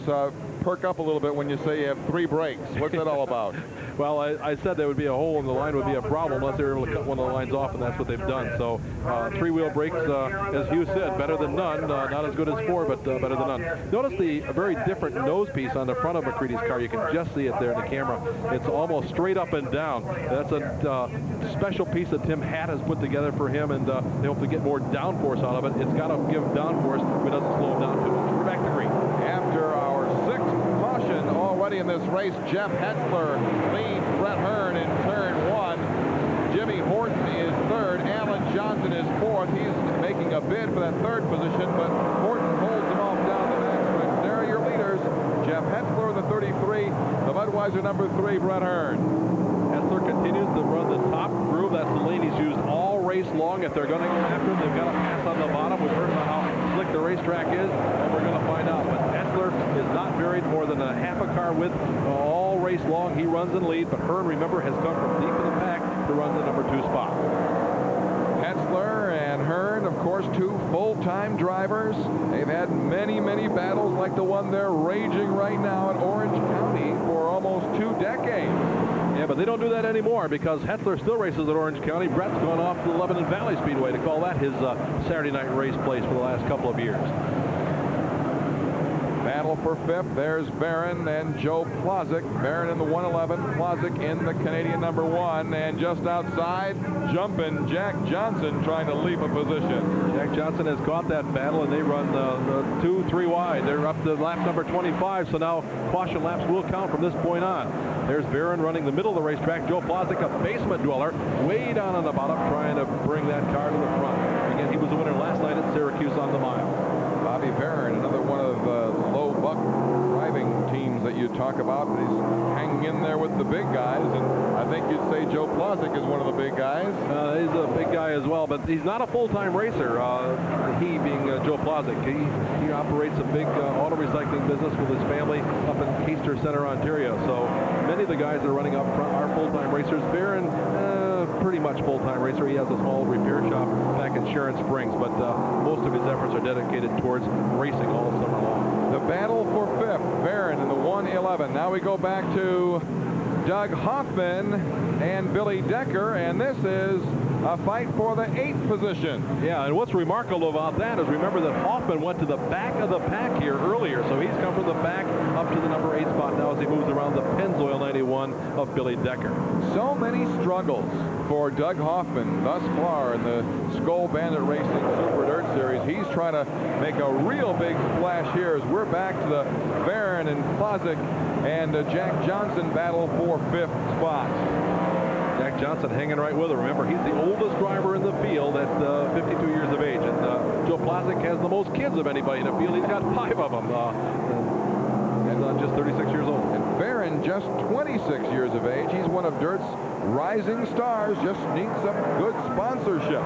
A: perk up a little bit when you say you have 3 brakes. What's that all about?
N: Well, I said there would be a hole in the line would be a problem unless they were able to cut one of the lines off, and that's what they've done. So 3-wheel brakes, as Hugh said, better than none. Not as good as 4, but better than none. Notice the very different nose piece on the front of McCready's car. You can just see it there in the camera. It's almost straight up and down. That's a special piece that Tim Hatt has put together for him, and they hope to get more downforce out of it. It's got to give downforce, but it doesn't slow him down too much. We're back to green.
A: After our 6th caution already in this race, Jeff Hetzler leads Brett Hearn in turn 1. Jimmy Horton is 3rd. Alan Johnson is 4th. He's making a bid for that 3rd position, but Horton holds him off down the backstretch. There are your leaders. Jeff Hetzler, the 33. The Budweiser number 3, Brett Hearn.
N: Hetzler continues to run the top groove. That's the lane he's used all race long. If they're going to go after him, they've got to pass on the bottom. We've heard about how slick the racetrack is, and we're going to find out. But Hetzler is not buried more than a half a car width all race long. He runs in lead, but Hearn, remember, has come from deep in the pack to run the number 2 spot.
A: Hetzler and Hearn, of course, 2 full-time drivers. They've had many, many battles like the one they're raging right now at Orange County for almost 2 decades.
N: Yeah, but they don't do that anymore because Hetzler still races at Orange County. Brett's gone off to the Lebanon Valley Speedway to call that his Saturday night race place for the last couple of years.
A: Battle for 5th. There's Barron and Joe Plozek. Barron in the 111, Plozek in the Canadian number 1. And just outside, jumping Jack Johnson trying to leap a position.
N: Jack Johnson has caught that battle, and they run the 2-3 wide. They're up to lap number 25, so now caution laps will count from this point on. There's Barron running the middle of the racetrack. Joe Plozek, a basement dweller, way down on the bottom, trying to bring that car to the front. Again, he was the winner last night at Syracuse on the mile.
A: Bobby Barron, another one of the low buck driving teams that you talk about. He's hanging in there with the big guys, and I think you'd say Joe Plozek is one of the big guys.
N: He's a big guy as well, but he's not a full-time racer. He being Joe Plozek. He operates a big auto recycling business with his family up in Keister Center, Ontario. So many of the guys that are running up front are full-time racers. Barron, pretty much full-time racer. He has a small repair shop back in Sharon Springs, but most of his efforts are dedicated towards racing all summer long.
A: The battle for 5th, Barron in the 111. Now we go back to Doug Hoffman and Billy Decker, and this is a fight for the 8th position.
N: Yeah, and what's remarkable about that is remember that Hoffman went to the back of the pack here earlier, so he's come from the back up to the number 8 spot now as he moves around the Pennzoil 91 of Billy Decker.
A: So many struggles for Doug Hoffman thus far in the Skoal Bandit Racing Super Dirt Series. He's trying to make a real big splash here as we're back to the Barron and Plozek and Jack Johnson battle for 5th spot.
N: Jack Johnson hanging right with him. Remember, he's the oldest driver in the field at 52 years of age. And Joe Plozek has the most kids of anybody in the field. He's got 5 of them. And just 36 years old.
A: And Barron just 26 years of age. He's one of Dirt's rising stars. Just needs some good sponsorship.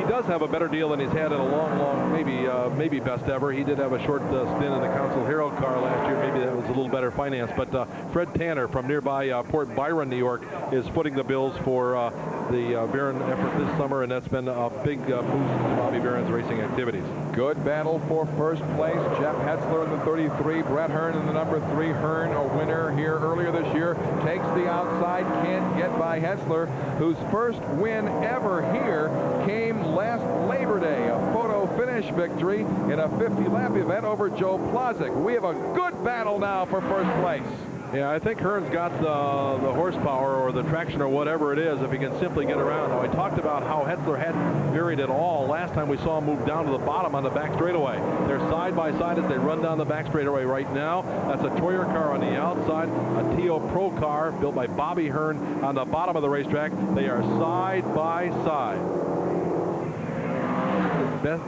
N: He does have a better deal than he's had in a long, maybe best ever. He did have a short stint in the Council Hero car last year. Maybe that was a little better finance. But Fred Tanner from nearby Port Byron, New York, is footing the bills for the Barron effort this summer, and that's been a big boost to Bobby Barron's racing activities.
A: Good battle for 1st place. Jeff Hetzler in the 33, Brett Hearn in the number 3. Hearn, a winner here earlier this year, takes the outside, can't get by Hetzler, whose first win ever here came last Labor Day, a photo finish victory in a 50-lap event over Joe Plozek. We have a good battle now for 1st place.
N: Yeah, I think Hearn's got the horsepower or the traction or whatever it is if he can simply get around. Now, I talked about how Hetzler hadn't varied at all last time we saw him move down to the bottom on the back straightaway. They're side by side as they run down the back straightaway right now. That's a Toyer car on the outside, a T.O. Pro car built by Bobby Hearn on the bottom of the racetrack. They are side by side.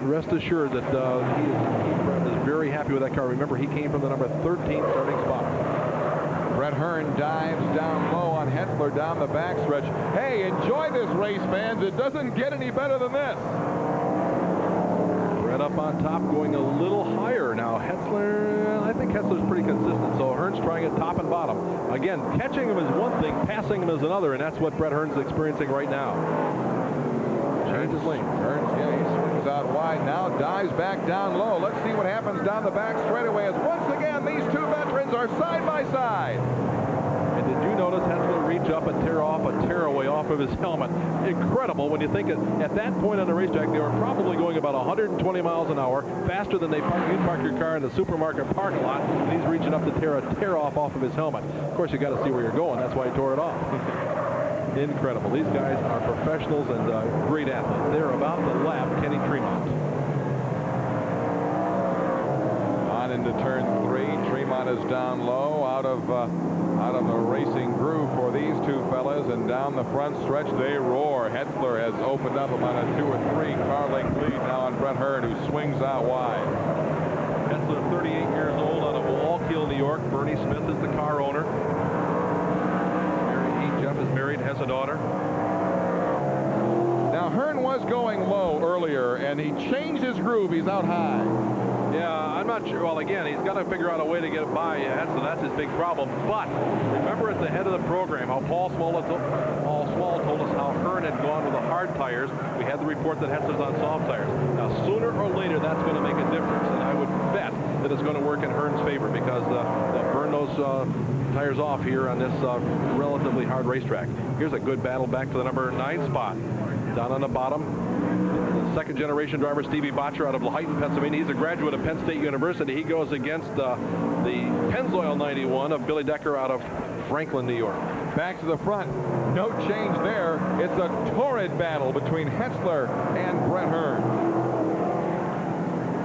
N: Rest assured that he is very happy with that car. Remember, he came from the number 13 starting spot.
A: Brett Hearn dives down low on Hetzler down the backstretch. Hey, enjoy this race, fans. It doesn't get any better than this.
N: Right up on top, going a little higher now. Hetzler, I think Hetzler's pretty consistent, so Hearn's trying it top and bottom. Again, catching him is one thing, passing him is another, and that's what Brett Hearn's experiencing right now. Changes lane.
A: Hearns, yeah, he swings out wide now, dives back down low. Let's see what happens down the back straightaway as once again these two veterans are side by side.
N: And did you notice Hetzler reach up and tear off a tearaway off of his helmet? Incredible when you think at that point on the racetrack they were probably going about 120 miles an hour, faster than you'd park your car in the supermarket parking lot, and he's reaching up to tear a tear off of his helmet. Of course, you got to see where you're going. That's why he tore it off. Incredible. These guys are professionals and great athletes. They're about to lap Kenny Tremont.
A: On into turn 3. Tremont is down low, out of the racing groove for these two fellas, and down the front stretch they roar. Hetzler has opened up about a 2 or 3 car length lead now on Brett Hearn, who swings out wide.
N: Hetzler, 38 years old, out of Wallkill, New York. Bernie Smith is the car owner. Jeff is married, has a daughter.
A: Now Hearn was going low earlier, and he changed his groove. He's out high.
N: Yeah, I'm not sure. Well, again, he's got to figure out a way to get by. So that's his big problem. But remember at the head of the program how Paul Small told us how Hearn had gone with the hard tires. We had the report that Hetzler's on soft tires. Now, sooner or later, that's going to make a difference, and I would bet that it's going to work in Hearn's favor because they'll burn those tires off here on this relatively hard racetrack. Here's a good battle back to the number 9 spot. Down on the bottom, the second-generation driver Stevie Botcher out of Lehighton, Pennsylvania. He's a graduate of Penn State University. He goes against the Pennzoil 91 of Billy Decker out of Franklin, New York.
A: Back to the front. No change there. It's a torrid battle between Hetzler and Brett Hearn.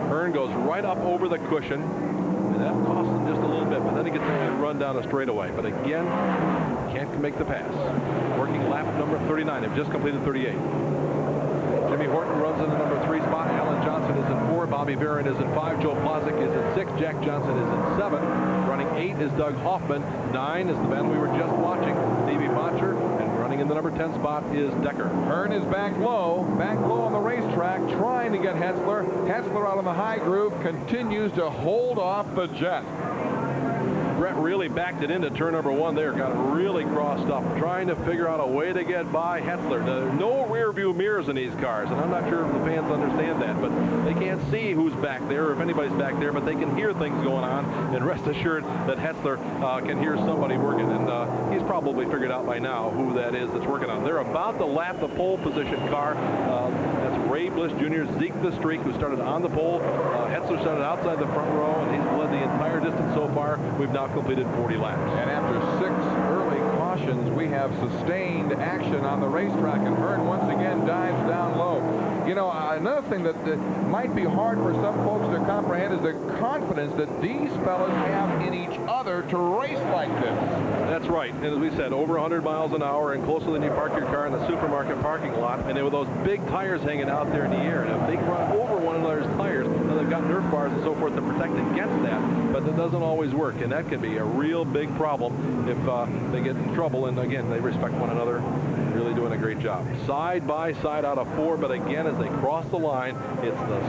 N: Hearn goes right up over the cushion, and that costs him just a little bit, but then he gets a run down a straightaway. But again, can't make the pass. Working lap number 39. They've just completed 38. Jimmy Horton runs in the number 3 spot. Alan Johnson is in 4. Bobby Barron is in 5. Joe Plazek is in 6. Jack Johnson is in 7. Running 8 is Doug Hoffman. 9 is the battle we were just watching, Stevie Botcher. And running in the number 10 spot is Decker.
A: Hearn is back low on the racetrack, trying to get Hetzler. Hetzler out on the high groove continues to hold off the Jet.
N: Brett really backed it into turn number 1 there, got it really crossed up, trying to figure out a way to get by Hetzler. There's no rear view mirrors in these cars, and I'm not sure if the fans understand that, but they can't see who's back there or if anybody's back there, but they can hear things going on, and rest assured that Hetzler can hear somebody working, and he's probably figured out by now who that is that's working on. They're about to lap the pole position car. That's Ray Bliss Jr., Zeke the Streak, who started on the pole. Hetzler started outside the front row, and he's led the entire distance so far. We've now completed 40 laps.
A: And after 6 early cautions, we have sustained action on the racetrack, and Hearn once again dives down low. You know, another thing that might be hard for some folks to comprehend is the confidence that these fellas have in each other to race like this.
N: That's right. And as we said, over 100 miles an hour and closer than you park your car in the supermarket parking lot, and there were those big tires hanging out there in the air. And if they run over one another's tires, now they've got Nerf bars and so forth to protect against that, but that doesn't always work, and that can be a real big problem if they get in trouble. And again, they respect one another. Really doing a great job. Side by side out of 4, but again, as they cross the line, it's the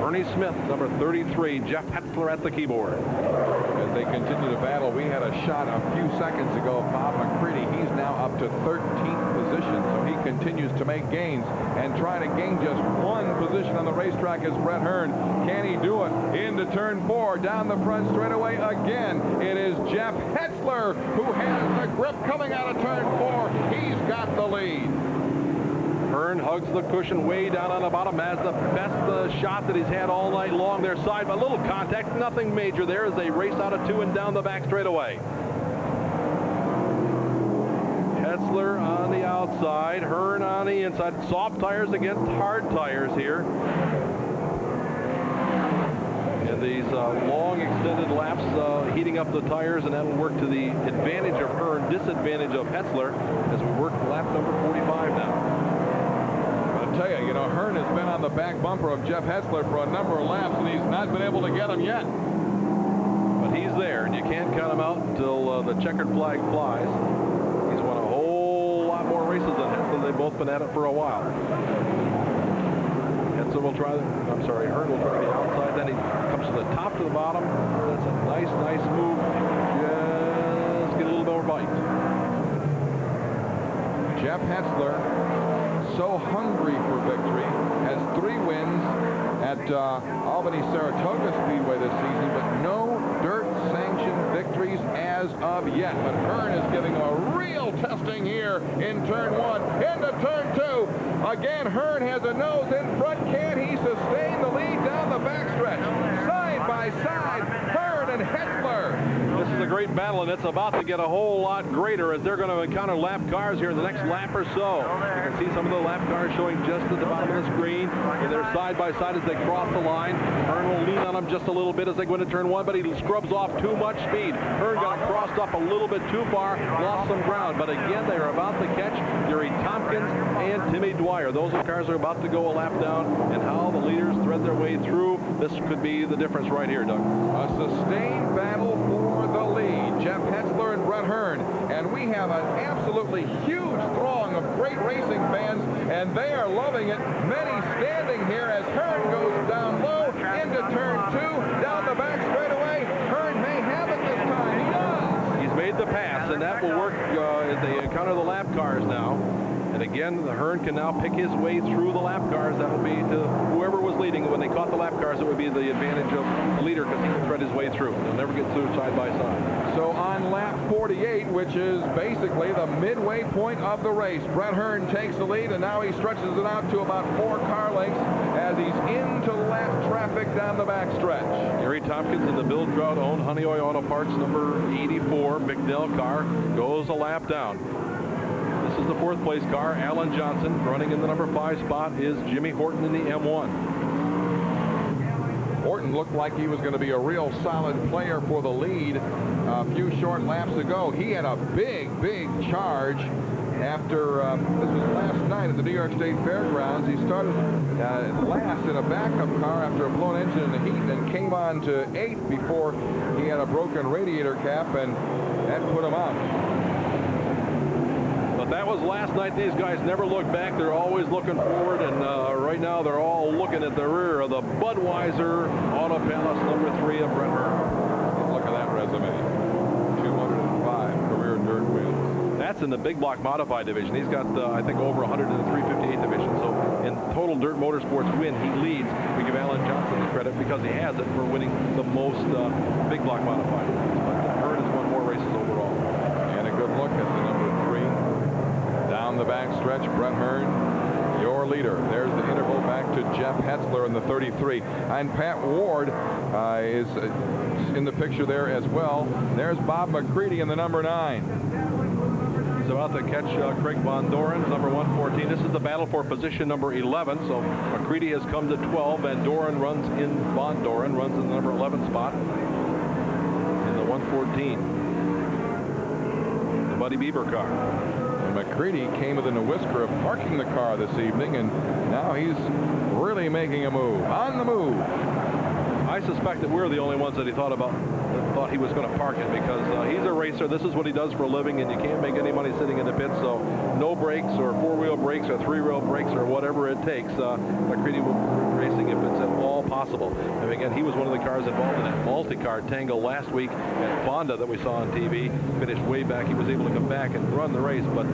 N: Bernie Smith, number 33, Jeff Hetzler at the keyboard.
A: As they continue to battle, we had a shot a few seconds ago of Bob McCready. He's now up to 13th position, so he continues to make gains and try to gain just 1 position on the racetrack as Brett Hearn. Can he do it? Into turn 4, down the front straightaway again. It is Jeff Hetzler who has the grip coming out of turn 4. He's got the lead.
N: Hearn hugs the cushion way down on the bottom. Has the best shot that he's had all night long. Their side, but a little contact, nothing major there as they race out of 2 and down the back straightaway. Hetzler on the outside, Hearn on the inside. Soft tires against hard tires here. And these long extended laps heating up the tires, and that will work to the advantage of Hearn, disadvantage of Hetzler as we work lap number 45 now.
A: I'll tell you, Hearn has been on the back bumper of Jeff Hetzler for a number of laps, and he's not been able to get him yet.
N: But he's there, and you can't count him out until the checkered flag flies. He's won a whole lot more races than Hetzler. They've both been at it for a while. Johnson will try, I'm sorry, Hearn will try the outside. Then he comes to the top to the bottom. That's a nice move. Just get a little more bite.
A: Jeff Hetzler, so hungry for victory, has 3 wins at Albany Saratoga Speedway this season, but no dirt sanctioned victories as of yet. But Hearn is giving him a real testing here in turn 1. Into turn 2. Again, Hearn has a nose in front. Can he sustain the lead down the backstretch? Side by side, Hearn and Hetzler.
N: This is a great battle, and it's about to get a whole lot greater as they're going to encounter lap cars here in the next lap or so. You can see some of the lap cars showing just at the bottom of the screen. And they're side by side as they cross the line. Hearn will lean on them just a little bit as they go into turn 1, but he scrubs off too much speed. Hearn got crossed up a little bit too far, lost some ground. But again, they are about to catch Gary Tompkins and Timmy Dwyer. Those cars are about to go a lap down, and how the leaders thread their way through. This could be the difference right here, Doug.
A: A sustained battle for the lead. Jeff Hetzler and Brett Hearn. And we have an absolutely huge throng of great racing fans, and they are loving it. Many standing here as Hearn goes down low into turn 2, down the back straightaway. Hearn may have it this time. He does.
N: He's made the pass, and that will work as they encounter the lap cars now. And again, the Hearn can now pick his way through the lap cars. That will be to whoever was leading. When they caught the lap cars, it would be the advantage of the leader because he can thread his way through. He'll never get through side by side.
A: So on lap 48, which is basically the midway point of the race, Brett Hearn takes the lead, and now he stretches it out to about 4 car lengths as he's into lap traffic down the backstretch.
N: Gary Tompkins in the Bill Trout owned Honeoye Auto Parts number 84 McNell car goes a lap down. This is the 4th place car. Alan Johnson running in the number 5 spot is Jimmy Horton in the M1.
A: Horton looked like he was going to be a real solid player for the lead a few short laps ago. He had a big charge after this was last night at the New York State Fairgrounds. He started last in a backup car after a blown engine in the heat, and came on to 8th before he had a broken radiator cap, and that put him out.
N: That was last night. These guys never look back. They're always looking forward, and right now they're all looking at the rear of the Budweiser Auto Palace number 3 of Brett Hearn.
A: Look at that resume. 205 career dirt wins.
N: That's in the big block modified division. He's got, I think, over 100 in the 358 division. So in total dirt motorsports win, he leads. We give Alan Johnson the credit because he has it for winning the most big block modified. But Hearn has won more races overall.
A: And a good look at the number 3. Down the backstretch, Brett Hearn, your leader. There's the interval back to Jeff Hetzler in the 33. And Pat Ward is in the picture there as well. There's Bob McCready in the number 9.
N: He's about to catch Craig Von Doren, number 114. This is the battle for position number 11. So McCready has come to 12, and Doren runs in, Von Doren runs in the number 11 spot in the 114. The Buddy Bieber car.
A: McCready came within a whisker of parking the car this evening, and now he's really making a move. On the move.
N: I suspect that we're the only ones that he thought he was going to park it, because he's a racer. This is what he does for a living, and you can't make any money sitting in the pits. So no brakes, or 4-wheel brakes, or 3-wheel brakes, or whatever it takes. McCready will be racing if it's at all possible. And again, he was one of the cars involved in that multi-car tangle last week at Fonda that we saw on TV. Finished way back. He was able to come back and run the race, but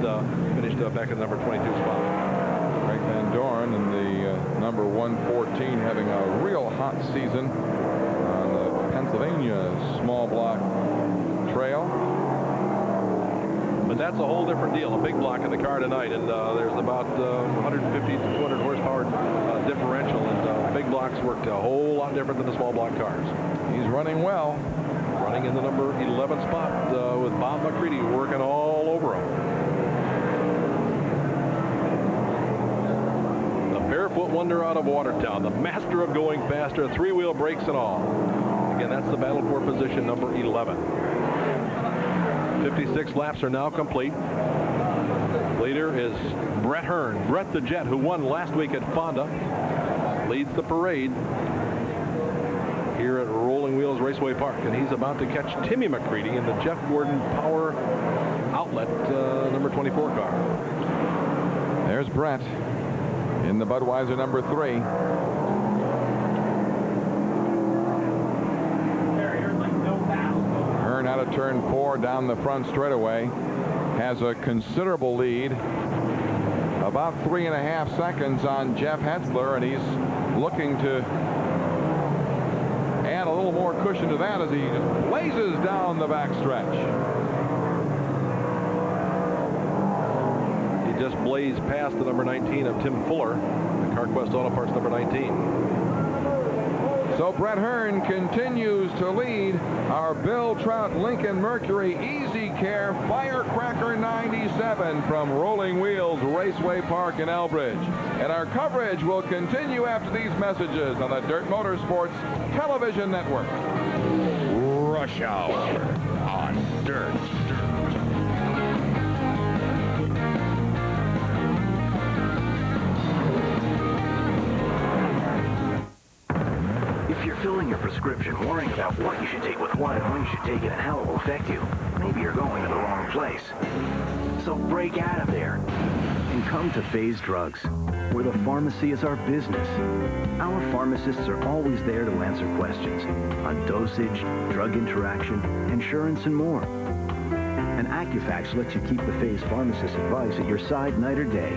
N: finished back in the number 22 spot.
A: Craig Van Doren in the number 114 having a real hot season on the Pennsylvania small block trail.
N: But that's a whole different deal. A big block in the car tonight, and there's about 150 to 200 horsepower differential, and big blocks worked a whole lot different than the small block cars.
A: He's running well.
N: Running in the number 11 spot with Bob McCready working all over him. The barefoot wonder out of Watertown, the master of going faster, 3-wheel brakes and all. Again, that's the battle for position number 11. 56 laps are now complete. Leader is Brett Hearn. Brett the Jet, who won last week at Fonda, leads the parade here at Rolling Wheels Raceway Park, and he's about to catch Timmy McCready in the Jeff Gordon Power Outlet number 24 car.
A: There's Brett in in the Budweiser number 3. Hearn out of turn 4 down the front straightaway. Has a considerable lead. About 3.5 seconds on Jeff Hetzler, and he's looking to add a little more cushion to that as he just blazes down the backstretch.
N: He just blazed past the number 19 of Tim Fuller, the CarQuest Auto Parts number 19.
A: So Brett Hearn continues to lead our Bill Trout Lincoln Mercury Easy Care Firecracker 97 from Rolling Wheels Raceway Park in Elbridge. And our coverage will continue after these messages on the Dirt Motorsports Television Network.
O: Rush Hour on Dirt.
G: If you're filling your prescription, worrying about what you should take with what and when you should take it and how it will affect you, maybe you're going to the wrong place. So break out of there and come to Phase Drugs, where the pharmacy is our business. Our pharmacists are always there to answer questions on dosage, drug interaction, insurance, and more. And AccuFax lets you keep the Phase pharmacist advice at your side night or day.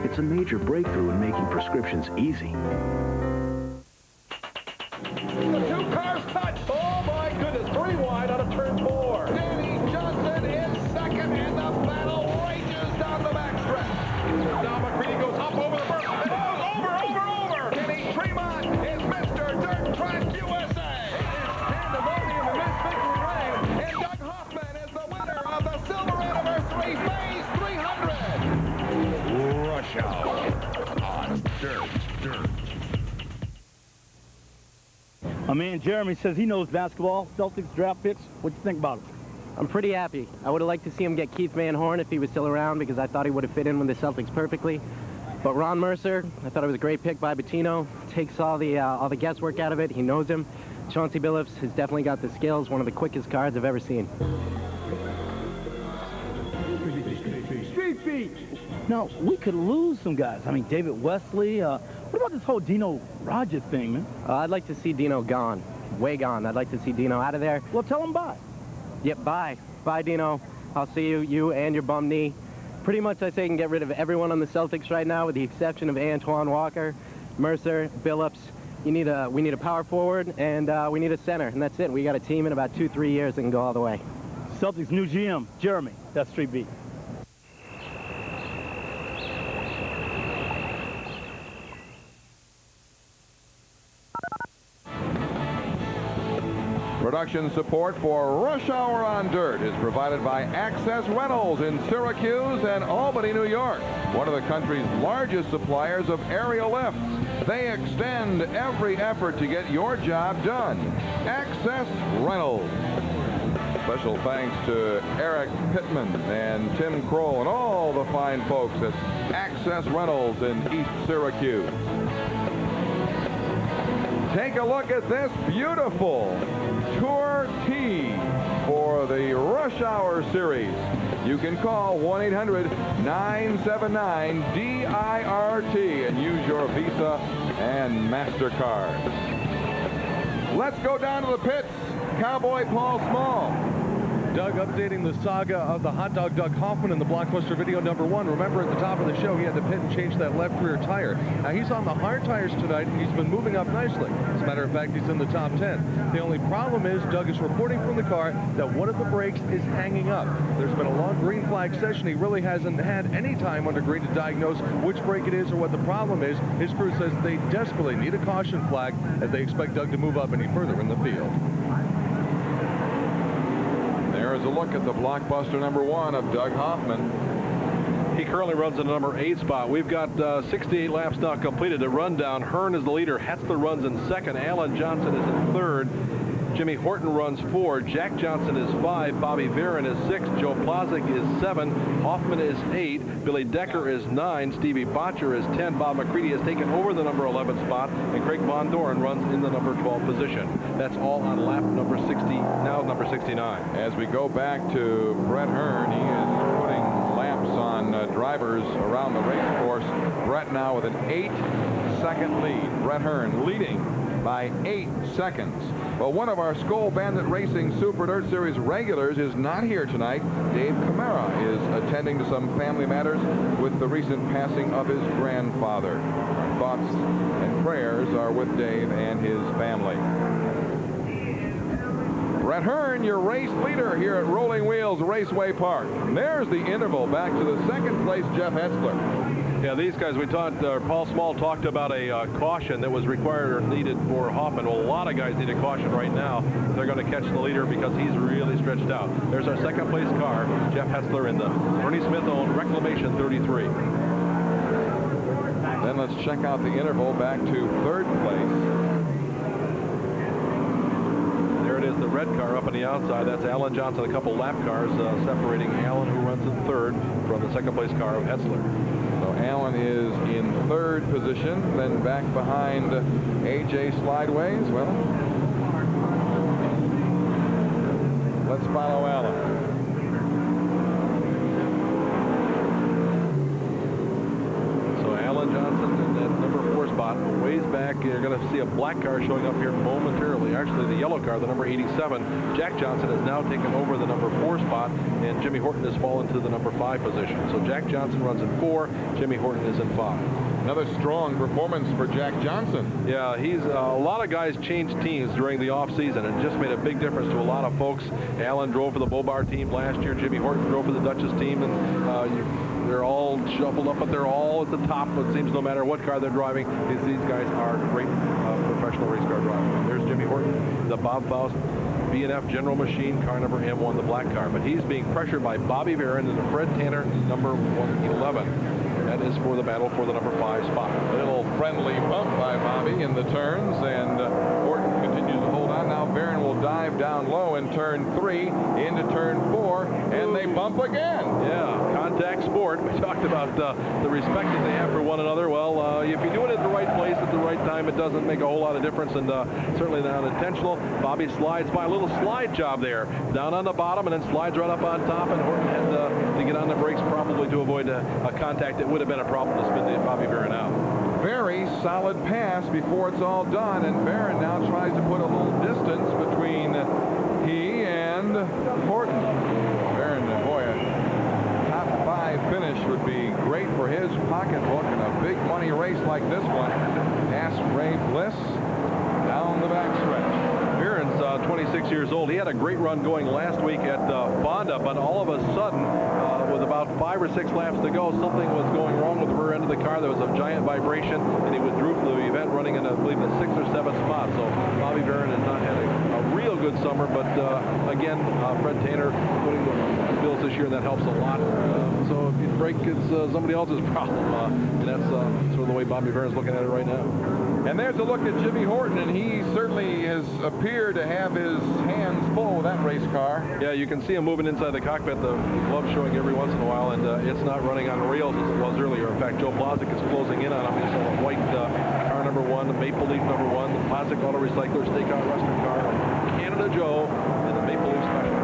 G: It's a major breakthrough in making prescriptions easy.
Q: The 2 cars touch. Oh my goodness, 3 wide out of turn 4.
A: Danny Johnson is second, and the battle rages down the backstretch.
Q: Now McCready goes up over the berth. It goes over.
A: Kenny Tremont is Mr. Dirt Track USA.
Q: Pandemonium in this victory lane.
A: And Doug Hoffman is the winner of the Silver Anniversary Phase 300.
O: Rush Hour on Dirt.
D: My man Jeremy says he knows basketball. Celtics draft picks. What do you think about it?
J: I'm pretty happy. I would have liked to see him get Keith Van Horn if he was still around, because I thought he would have fit in with the Celtics perfectly. But Ron Mercer, I thought it was a great pick by Bettino. Takes all the guesswork out of it. He knows him. Chauncey Billups has definitely got the skills. One of the quickest cards I've ever seen.
D: Street Beach. Now, we could lose some guys. I mean, David Wesley. What about this whole Dino Rogers thing, man?
J: I'd like to see Dino gone. Way gone. I'd like to see Dino out of there.
D: Well, tell him bye.
J: Yep, bye. Bye, Dino. I'll see you and your bum knee. Pretty much I say you can get rid of everyone on the Celtics right now with the exception of Antoine Walker, Mercer, Billups. We need a power forward, and we need a center, and that's it. We got a team in about 2-3 years that can go all the way.
D: Celtics new GM, Jeremy. That's Street Beat.
A: Production support for Rush Hour on Dirt is provided by Access Rentals in Syracuse and Albany, New York, one of the country's largest suppliers of aerial lifts. They extend every effort to get your job done. Access Rentals. Special thanks to Eric Pittman and Tim Kroll and all the fine folks at Access Rentals in East Syracuse. Take a look at this beautiful Tour T for the Rush Hour Series. You can call 1-800-979-DIRT and use your Visa and MasterCard. Let's go down to the pits. Cowboy Paul Small.
B: Doug updating the saga of the hot dog Doug Hoffman in the blockbuster video number 1. Remember at the top of the show he had to pit and change that left rear tire. Now he's on the hard tires tonight and he's been moving up nicely. As a matter of fact, he's in the top 10. The only problem is Doug is reporting from the car that one of the brakes is hanging up. There's been a long green flag session. He really hasn't had any time under green to diagnose which brake it is or what the problem is. His crew says they desperately need a caution flag as they expect Doug to move up any further in the field.
A: There's a look at the blockbuster number 1 of Doug Hoffman.
N: He currently runs in the number 8 spot. We've got 68 laps now completed. A rundown. Hearn is the leader. Hetzler runs in 2nd. Alan Johnson is in 3rd. Jimmy Horton runs 4. Jack Johnson is 5. Bobby Varon is 6. Joe Plazek is 7. Hoffman is 8. Billy Decker is 9. Stevie Botcher is 10. Bob McCready has taken over the number 11 spot. And Craig Von Doren runs in the number 12 position. That's all on lap number 60, now number 69.
A: As we go back to Brett Hearn, he is putting laps on drivers around the race course. Brett now with an 8-second lead. Brett Hearn leading by 8 seconds. But one of our Skoal Bandit Racing Super Dirt Series regulars is not here tonight. Dave Camara is attending to some family matters with the recent passing of his grandfather. Our thoughts and prayers are with Dave and his family. Brett Hearn, your race leader here at Rolling Wheels Raceway Park. And there's the interval back to the second place, Jeff Hetzler.
N: Yeah, these guys, we talked, Paul Small talked about a caution that was required or needed for Hoffman. Well, a lot of guys need a caution right now. They're going to catch the leader because he's really stretched out. There's our second place car, Jeff Hetzler in the Bernie Smith-owned Reclamation 33.
A: Then let's check out the interval back to third place.
N: There it is, the red car up on the outside. That's Alan Johnson, a couple lap cars separating Alan, who runs in third, from the second place car of Hetzler.
A: So Alan is in third position, then back behind A.J. Slideways. Well, let's follow Alan.
N: So Alan Johnson in that number 4 spot, a ways back. You're going to see a black car showing up here momentarily. Actually, the yellow car, the number 87. Jack Johnson has now taken over the number 4 spot, and Jimmy Horton has fallen to the number 5 position. So Jack Johnson runs in 4, Jimmy Horton is in 5.
A: Another strong performance for Jack Johnson.
N: Yeah, he's a lot of guys changed teams during the offseason, and just made a big difference to a lot of folks. Alan drove for the Bobar team last year. Jimmy Horton drove for the Duchess team, and they're all shuffled up, but they're all at the top. It seems no matter what car they're driving, these guys are great professional race car drivers. There's Jimmy Horton, the Bob Faust B&F General Machine car number M1, the black car. But he's being pressured by Bobby Varon and the Fred Tanner number 111. That is for the battle for the number 5 spot.
A: A little friendly bump by Bobby in the turns, and Horton continues to hold on. Now Varon will dive down low in turn 3 into turn 4, and they bump again.
N: Yeah, contact sport. We talked about the respect that they have for one another. Well, if you do it at the right place at the right time, it doesn't make a whole lot of difference, and certainly not intentional. Bobby slides by, a little slide job there, down on the bottom, and then slides right up on top, and Horton had to get on the brakes probably to avoid a contact that would have been a problem to spin Bobby Varon out.
A: Very solid pass before it's all done, and Varon now tries to put a little distance between he and Horton. Varon, boy, a top 5 finish would be great for his pocketbook in a big money race like this one. Past Ray Bliss down the backstretch.
N: Varon's 26 years old. He had a great run going last week at Fonda, but all of a sudden, with about 5 or 6 laps to go, something was going wrong with the rear end of the car. There was a giant vibration, and he withdrew from the event running in, I believe, the 6th or 7th spot. So Bobby Varon has not had a real good summer, but again, Fred Tanner putting the bills this year, and that helps a lot. So if you break, it's somebody else's problem, and that's sort of the way Bobby Varon's looking at it right now.
A: And there's a look at Jimmy Horton, and he certainly has appeared to have his hands full with that race car.
N: Yeah, you can see him moving inside the cockpit, the glove showing every once in a while, and it's not running on rails as it was earlier. In fact, Joe Plazik is closing in on him. He's on a white car number 1, the Maple Leaf number 1, the Plazik Auto Recycler Stakeout Western car, Canada Joe, and the Maple Leaf Special.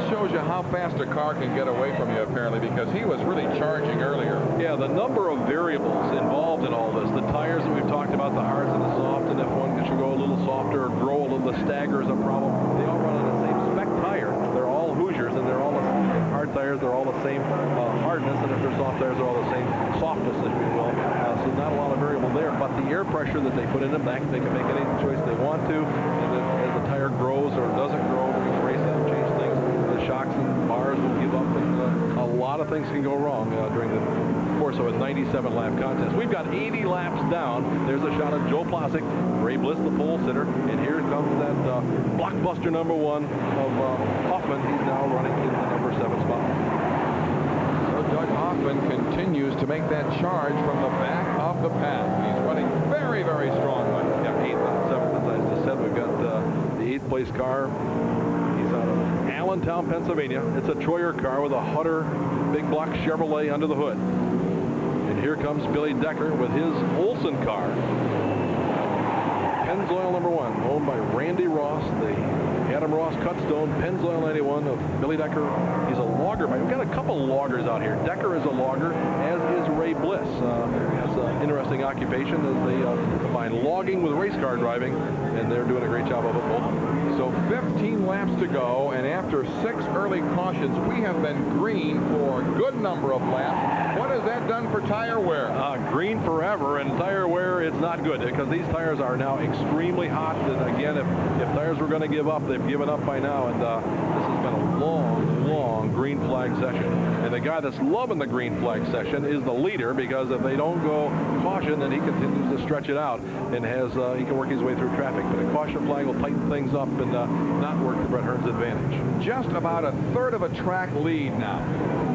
A: Shows you how fast a car can get away from you, apparently, because he was really charging earlier.
N: Yeah, the number of variables involved in all this, the tires that we've talked about, the hards and the soft, and if one should go a little softer or grow a little, the stagger is a problem. They all run on the same spec tire. They're all Hoosiers, and they're all the same hard tires. They're all the same hardness, and if they're soft tires, they're all the same softness, if you will. So not a lot of variable there, but the air pressure that they put in them, they can make any choice they want to, and then as the tire grows or doesn't grow, they can race it and change things. Shocks and bars will give up, and a lot of things can go wrong during the course of a 97-lap contest. We've got 80 laps down. There's a shot of Joe Plazik, Ray Bliss, the pole sitter, and here comes that blockbuster number 1 of Hoffman. He's now running in the number 7 spot.
A: So Doug Hoffman continues to make that charge from the back of the pack. He's running very, very strongly.
N: Yeah, 8th and 7th, as I just said. We've got the 8th place car. He's out of Allentown, Pennsylvania. It's a Troyer car with a Hutter big block Chevrolet under the hood. And here comes Billy Decker with his Olson car. Pennzoil number 1, owned by Randy Ross, the Adam Ross Cutstone, Pennzoil 91 of Billy Decker. He's a logger. We've got a couple loggers out here. Decker is a logger, as is Ray Bliss. Has an interesting occupation as they combine logging with race car driving, and they're doing a great job of it both.
A: So 15 laps to go, and after 6 early cautions, we have been green for a good number of laps. What has that done for tire wear?
N: Green forever, and tire wear, it's not good because these tires are now extremely hot. And again, if tires were going to give up, they've given up by now, and this has been a long green flag session. And the guy that's loving the green flag session is the leader, because if they don't go caution, then he continues to stretch it out and he can work his way through traffic. But a caution flag will tighten things up and not work to Brett Hearn's advantage.
A: Just about a third of a track lead now.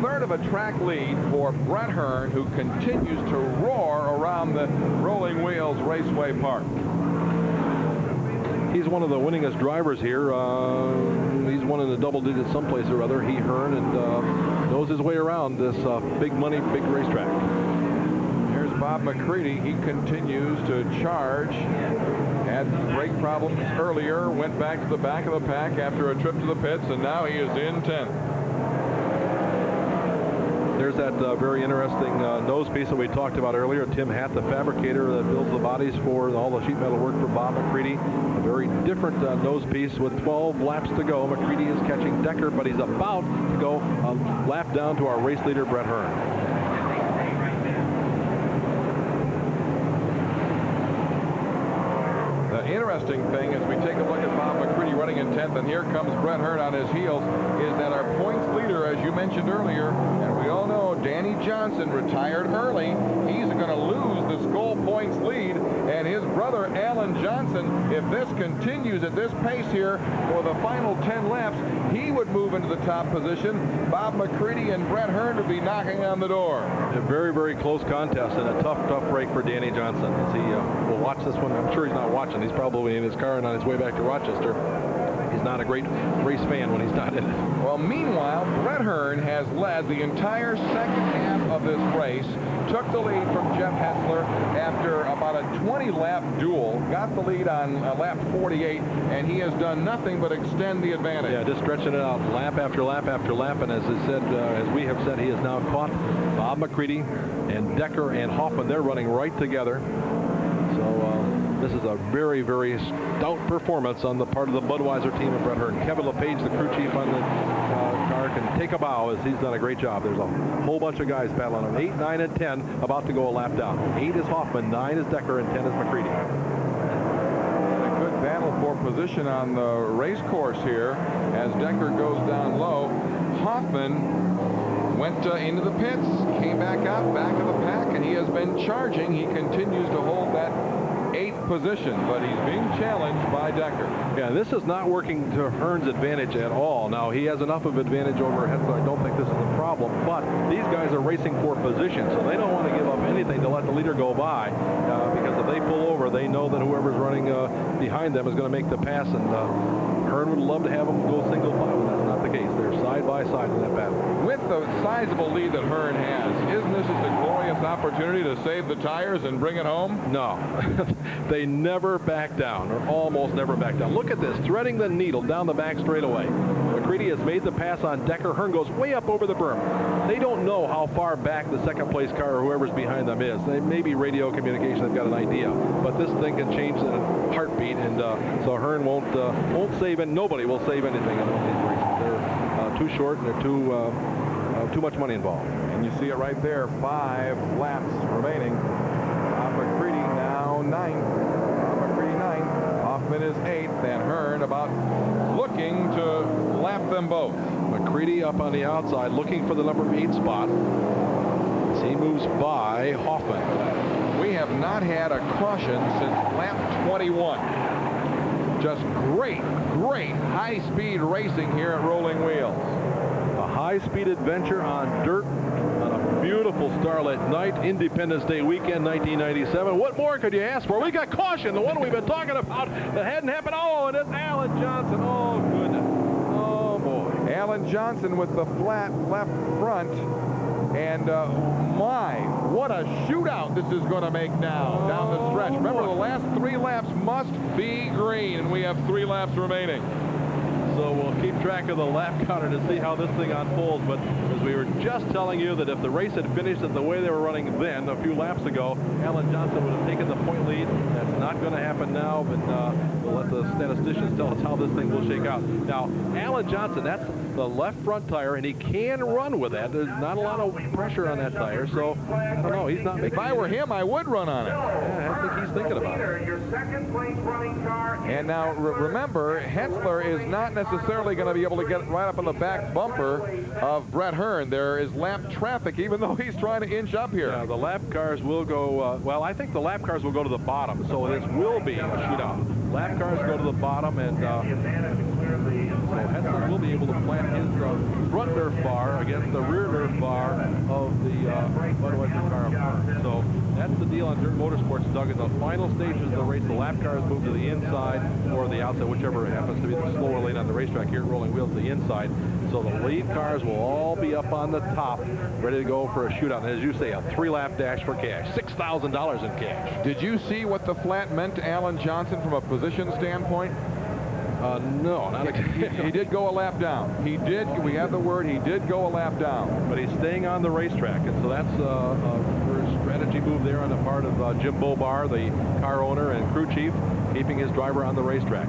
A: Third of a track lead for Brett Hearn, who continues to roar around the Rolling Wheels Raceway Park.
N: He's one of the winningest drivers here. He's won in the double digits someplace or other. Hearn, and knows his way around this big money, big racetrack.
A: Here's Bob McCready. He continues to charge. Had brake problems earlier, went back to the back of the pack after a trip to the pits, and now he is in 10th.
N: There's that very interesting nose piece that we talked about earlier. Tim Hatt, the fabricator that builds the bodies for all the sheet metal work for Bob McCready. A very different nose piece with 12 laps to go. McCready is catching Decker, but he's about to go a lap down to our race leader, Brett Hearn.
A: The interesting thing as we take a look at Bob McCready running in 10th, and here comes Brett Hearn on his heels, is that our points leader, as you mentioned earlier, and we all know Danny Johnson retired early. He's going to lose the Skoal points lead, and his brother Alan Johnson, if this continues at this pace here for the final 10 laps, he would move into the top position. Bob McCready and Brett Hearn would be knocking on the door.
N: A very, very close contest and a tough break for Danny Johnson. As he will watch this one. I'm sure he's not watching. He's probably in his car and on his way back to Rochester. He's not a great race fan when he's not in it.
A: Well, meanwhile, Brett Hearn has led the entire second half of this race, took the lead from Jeff Hetzler after about a 20-lap duel, got the lead on lap 48, and he has done nothing but extend the advantage.
N: Yeah, just stretching it out lap after lap after lap, and as I said, as we have said, he has now caught Bob McCready and Decker and Hoffman. They're running right together. So this is a very, very stout performance on the part of the Budweiser team of Brett Hearn. Kevin LePage, the crew chief on the car, can take a bow as he's done a great job. There's a whole bunch of guys battling him. 8, 9, and 10 about to go a lap down. 8 is Hoffman, 9 is Decker, and 10 is McCready.
A: A good battle for position on the race course here as Decker goes down low. Hoffman went into the pits, came back out, back of the pack, and he has been charging. He continues to hold that 8th position, but he's being challenged by Decker.
N: Yeah, this is not working to Hearn's advantage at all. Now, he has enough of advantage over Hetzler. I don't think this is a problem, but these guys are racing for position, so they don't want to give up anything to let the leader go by, because if they pull over, they know that whoever's running behind them is going to make the pass, and Hearn would love to have them go single file, but that's not the case. They're side by side in that battle.
A: With the sizable lead that Hearn has, isn't this just a glorious opportunity to save the tires and bring it home?
N: No. They never back down, or almost never back down. Look at this, threading the needle down the back straightaway. McCready has made the pass on Decker. Hearn goes way up over the berm. They don't know how far back the second place car or whoever's behind them is. They maybe radio communication, they've got an idea, but this thing can change in a heartbeat, and so Hearn won't save it. Nobody will save anything in one of these races. They're too short, and they're too much money involved.
A: And you see it right there, 5 laps remaining. McCready now 9th. McCready 9th. Hoffman is 8th, and Hearn about looking to lap them both.
N: McCready up on the outside looking for the number 8 spot as he moves by Hoffman.
A: We have not had a caution since lap 21. Just great high-speed racing here at Rolling Wheels.
N: A high-speed adventure on dirt on a beautiful starlit night, Independence Day weekend 1997. What more could you ask for? We got caution, the one we've been talking about that hadn't happened. Oh, and it's Alan Johnson. Oh, goodness. Oh, boy.
A: Alan Johnson with the flat left front. And my, what a shootout this is going to make now down the stretch. Remember, the last 3 laps must be green, and we have 3 laps remaining.
N: So we'll keep track of the lap counter to see how this thing unfolds. But as we were just telling you that if the race had finished the way they were running then, a few laps ago, Alan Johnson would have taken the point lead. That's not going to happen now, but we'll let the statisticians tell us how this thing will shake out. Now, Alan Johnson, that's the left front tire, and he can run with that. There's not a lot of pressure on that tire, so I don't know. He's not making.
A: If I were him, I would run on it.
N: Yeah, I think he's thinking about it.
P: Your second place running car.
A: And now, remember, Hetzler is not necessarily going to be able to get right up on the back bumper of Brett Hearn. There is lap traffic, even though he's trying to inch up here.
N: Yeah, the lap cars will go, well, I think the lap cars will go to the bottom, so this will be a shootout. Lap cars go to the bottom, and so Hetzler will be able to plant his front nerf bar against the rear nerf bar of the Budweiser car up front. So that's the deal on Dirt Motorsports, Doug. In the final stages of the race, the lap cars move to the inside or the outside, whichever happens to be the slower lane on the racetrack here at Rolling Wheels, the inside. So the lead cars will all be up on the top, ready to go for a shootout. And as you say, a 3-lap dash for cash, $6,000 in cash.
A: Did you see what the flat meant to Alan Johnson from a position standpoint?
N: No, not exactly.
A: He did go a lap down. He did, we have the word, he did go a lap down.
N: But he's staying on the racetrack, and so that's a strategy move there on the part of Jim Bobar, the car owner and crew chief, keeping his driver on the racetrack.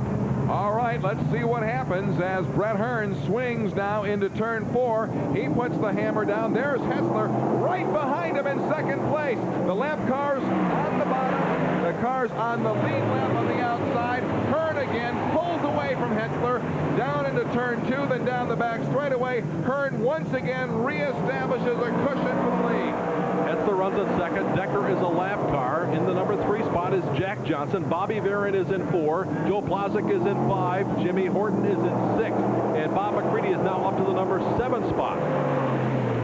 A: All right, let's see what happens as Brett Hearn swings now into turn 4. He puts the hammer down. There's Hetzler right behind him in second place. The lap cars on the bottom, the cars on the lead lap on the outside. Hearn again pulls away from Hetzler down into turn 2, then down the back straightaway. Hearn once again reestablishes a cushion for the lead.
N: Hetzler runs in second. Decker is a lap car. In the number 3 spot is Jack Johnson. Bobby Varon is in 4. Joe Plazik is in 5. Jimmy Horton is in 6. And Bob McCready is now up to the number 7 spot.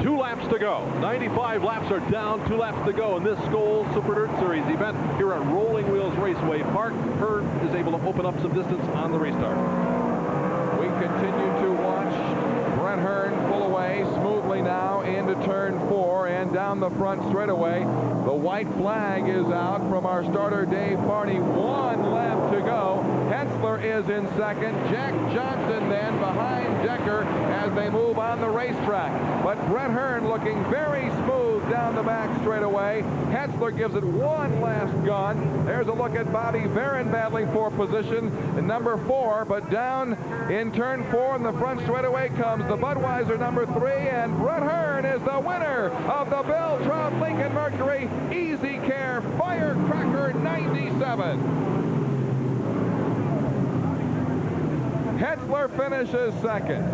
N: 2 laps to go. 95 laps are down. 2 laps to go in this Skoal Super Dirt Series event here at Rolling Wheels Raceway Park. Hearn is able to open up some distance on the restart.
A: We continue to watch Brett Hearn pull away smoothly now into turn 4 and down the front straightaway. The white flag is out from our starter Dave Barney. 1 lap to go. Hetzler is in second. Jack Johnson then behind Decker as they move on the racetrack. But Brett Hearn looking very smooth down the back straightaway. Hetzler gives it one last gun. There's a look at Bobby Varon battling for position in number 4, but down in turn 4 in the front straightaway comes the Budweiser number 3, and Brett Hearn is the winner of the Bill Trout Lincoln Mercury Easy Care Firecracker 97. Hetzler finishes second.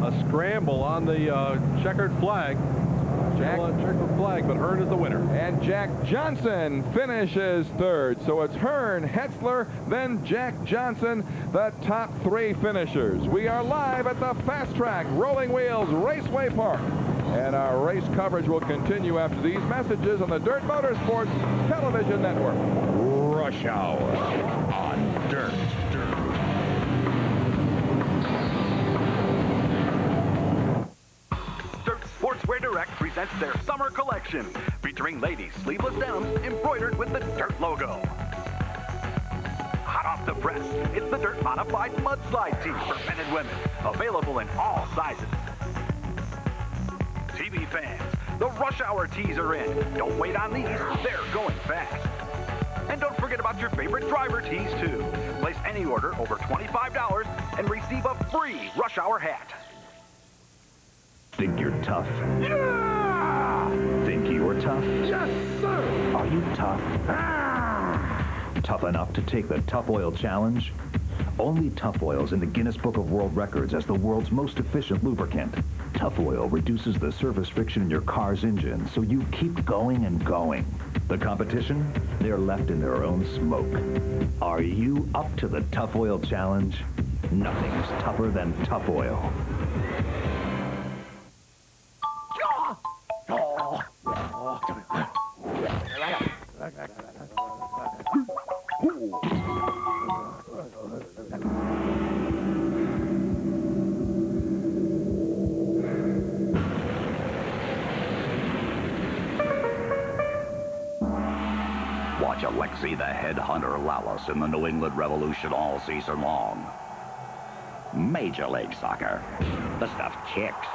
N: A scramble on the checkered flag. Checkered flag, but Hearn is the winner.
A: And Jack Johnson finishes third. So it's Hearn, Hetzler, then Jack Johnson, the top 3 finishers. We are live at the Fast Track Rolling Wheels Raceway Park. And our race coverage will continue after these messages on the Dirt Motorsports Television Network.
O: Rush Hour on Dirt.
T: Sportswear Direct presents their summer collection, featuring ladies' sleeveless downs embroidered with the Dirt logo. Hot off the press, it's the Dirt Modified Mudslide Tee for men and women, available in all sizes. TV fans, the Rush Hour tees are in. Don't wait on these, they're going fast. And don't forget about your favorite driver tees, too. Place any order over $25 and receive a free Rush Hour hat.
G: Think you're tough?
H: Yeah!
G: Think you're tough?
H: Yes, sir!
G: Are you tough?
H: Ah!
G: Tough enough to take the Tough Oil Challenge? Only Tough Oil's in the Guinness Book of World Records as the world's most efficient lubricant. Tough Oil reduces the surface friction in your car's engine, so you keep going and going. The competition? They're left in their own smoke. Are you up to the Tough Oil Challenge? Nothing's tougher than Tough Oil.
F: Watch Alexei the Headhunter Lallis in the New England Revolution all season long. Major League Soccer. The stuff kicks.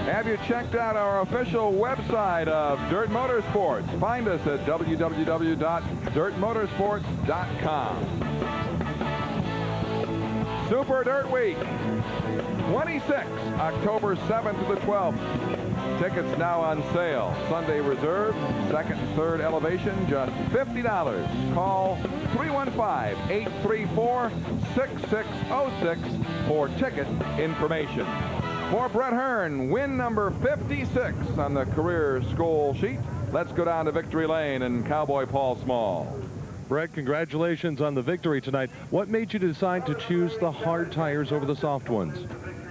A: Have you checked out our official website of Dirt Motorsports? Find us at www.dirtmotorsports.com. Super Dirt Week, 26, October 7th to the 12th. Tickets now on sale. Sunday reserve, second and third elevation, just $50. Call 315-834-6606 for ticket information. For Brett Hearn, win number 56 on the career Skoal sheet. Let's go down to Victory Lane and Cowboy Paul Small.
B: Brett, congratulations on the victory tonight. What made you decide to choose the hard tires over the soft ones?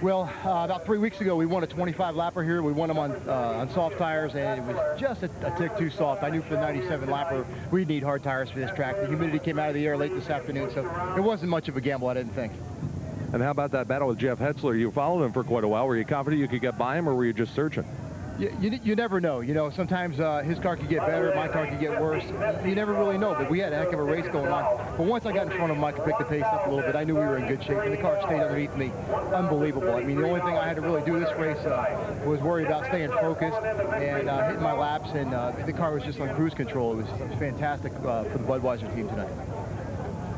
E: Well, about 3 weeks ago, we won a 25-lapper here. We won them on soft tires, and it was just a tick too soft. I knew for the 97-lapper, we'd need hard tires for this track. The humidity came out of the air late this afternoon, so it wasn't much of a gamble, I didn't think.
B: And how about that battle with Jeff Hetzler? You followed him for quite a while. Were you confident you could get by him, or were you just searching?
E: You never know. You know, sometimes his car could get better, my car could get worse. You never really know, but we had a heck of a race going on. But once I got in front of him, I could pick the pace up a little bit. I knew we were in good shape, and the car stayed underneath me. Unbelievable. I mean, the only thing I had to really do this race was worry about staying focused and hitting my laps, and the car was just on cruise control. It was fantastic for the Budweiser team tonight.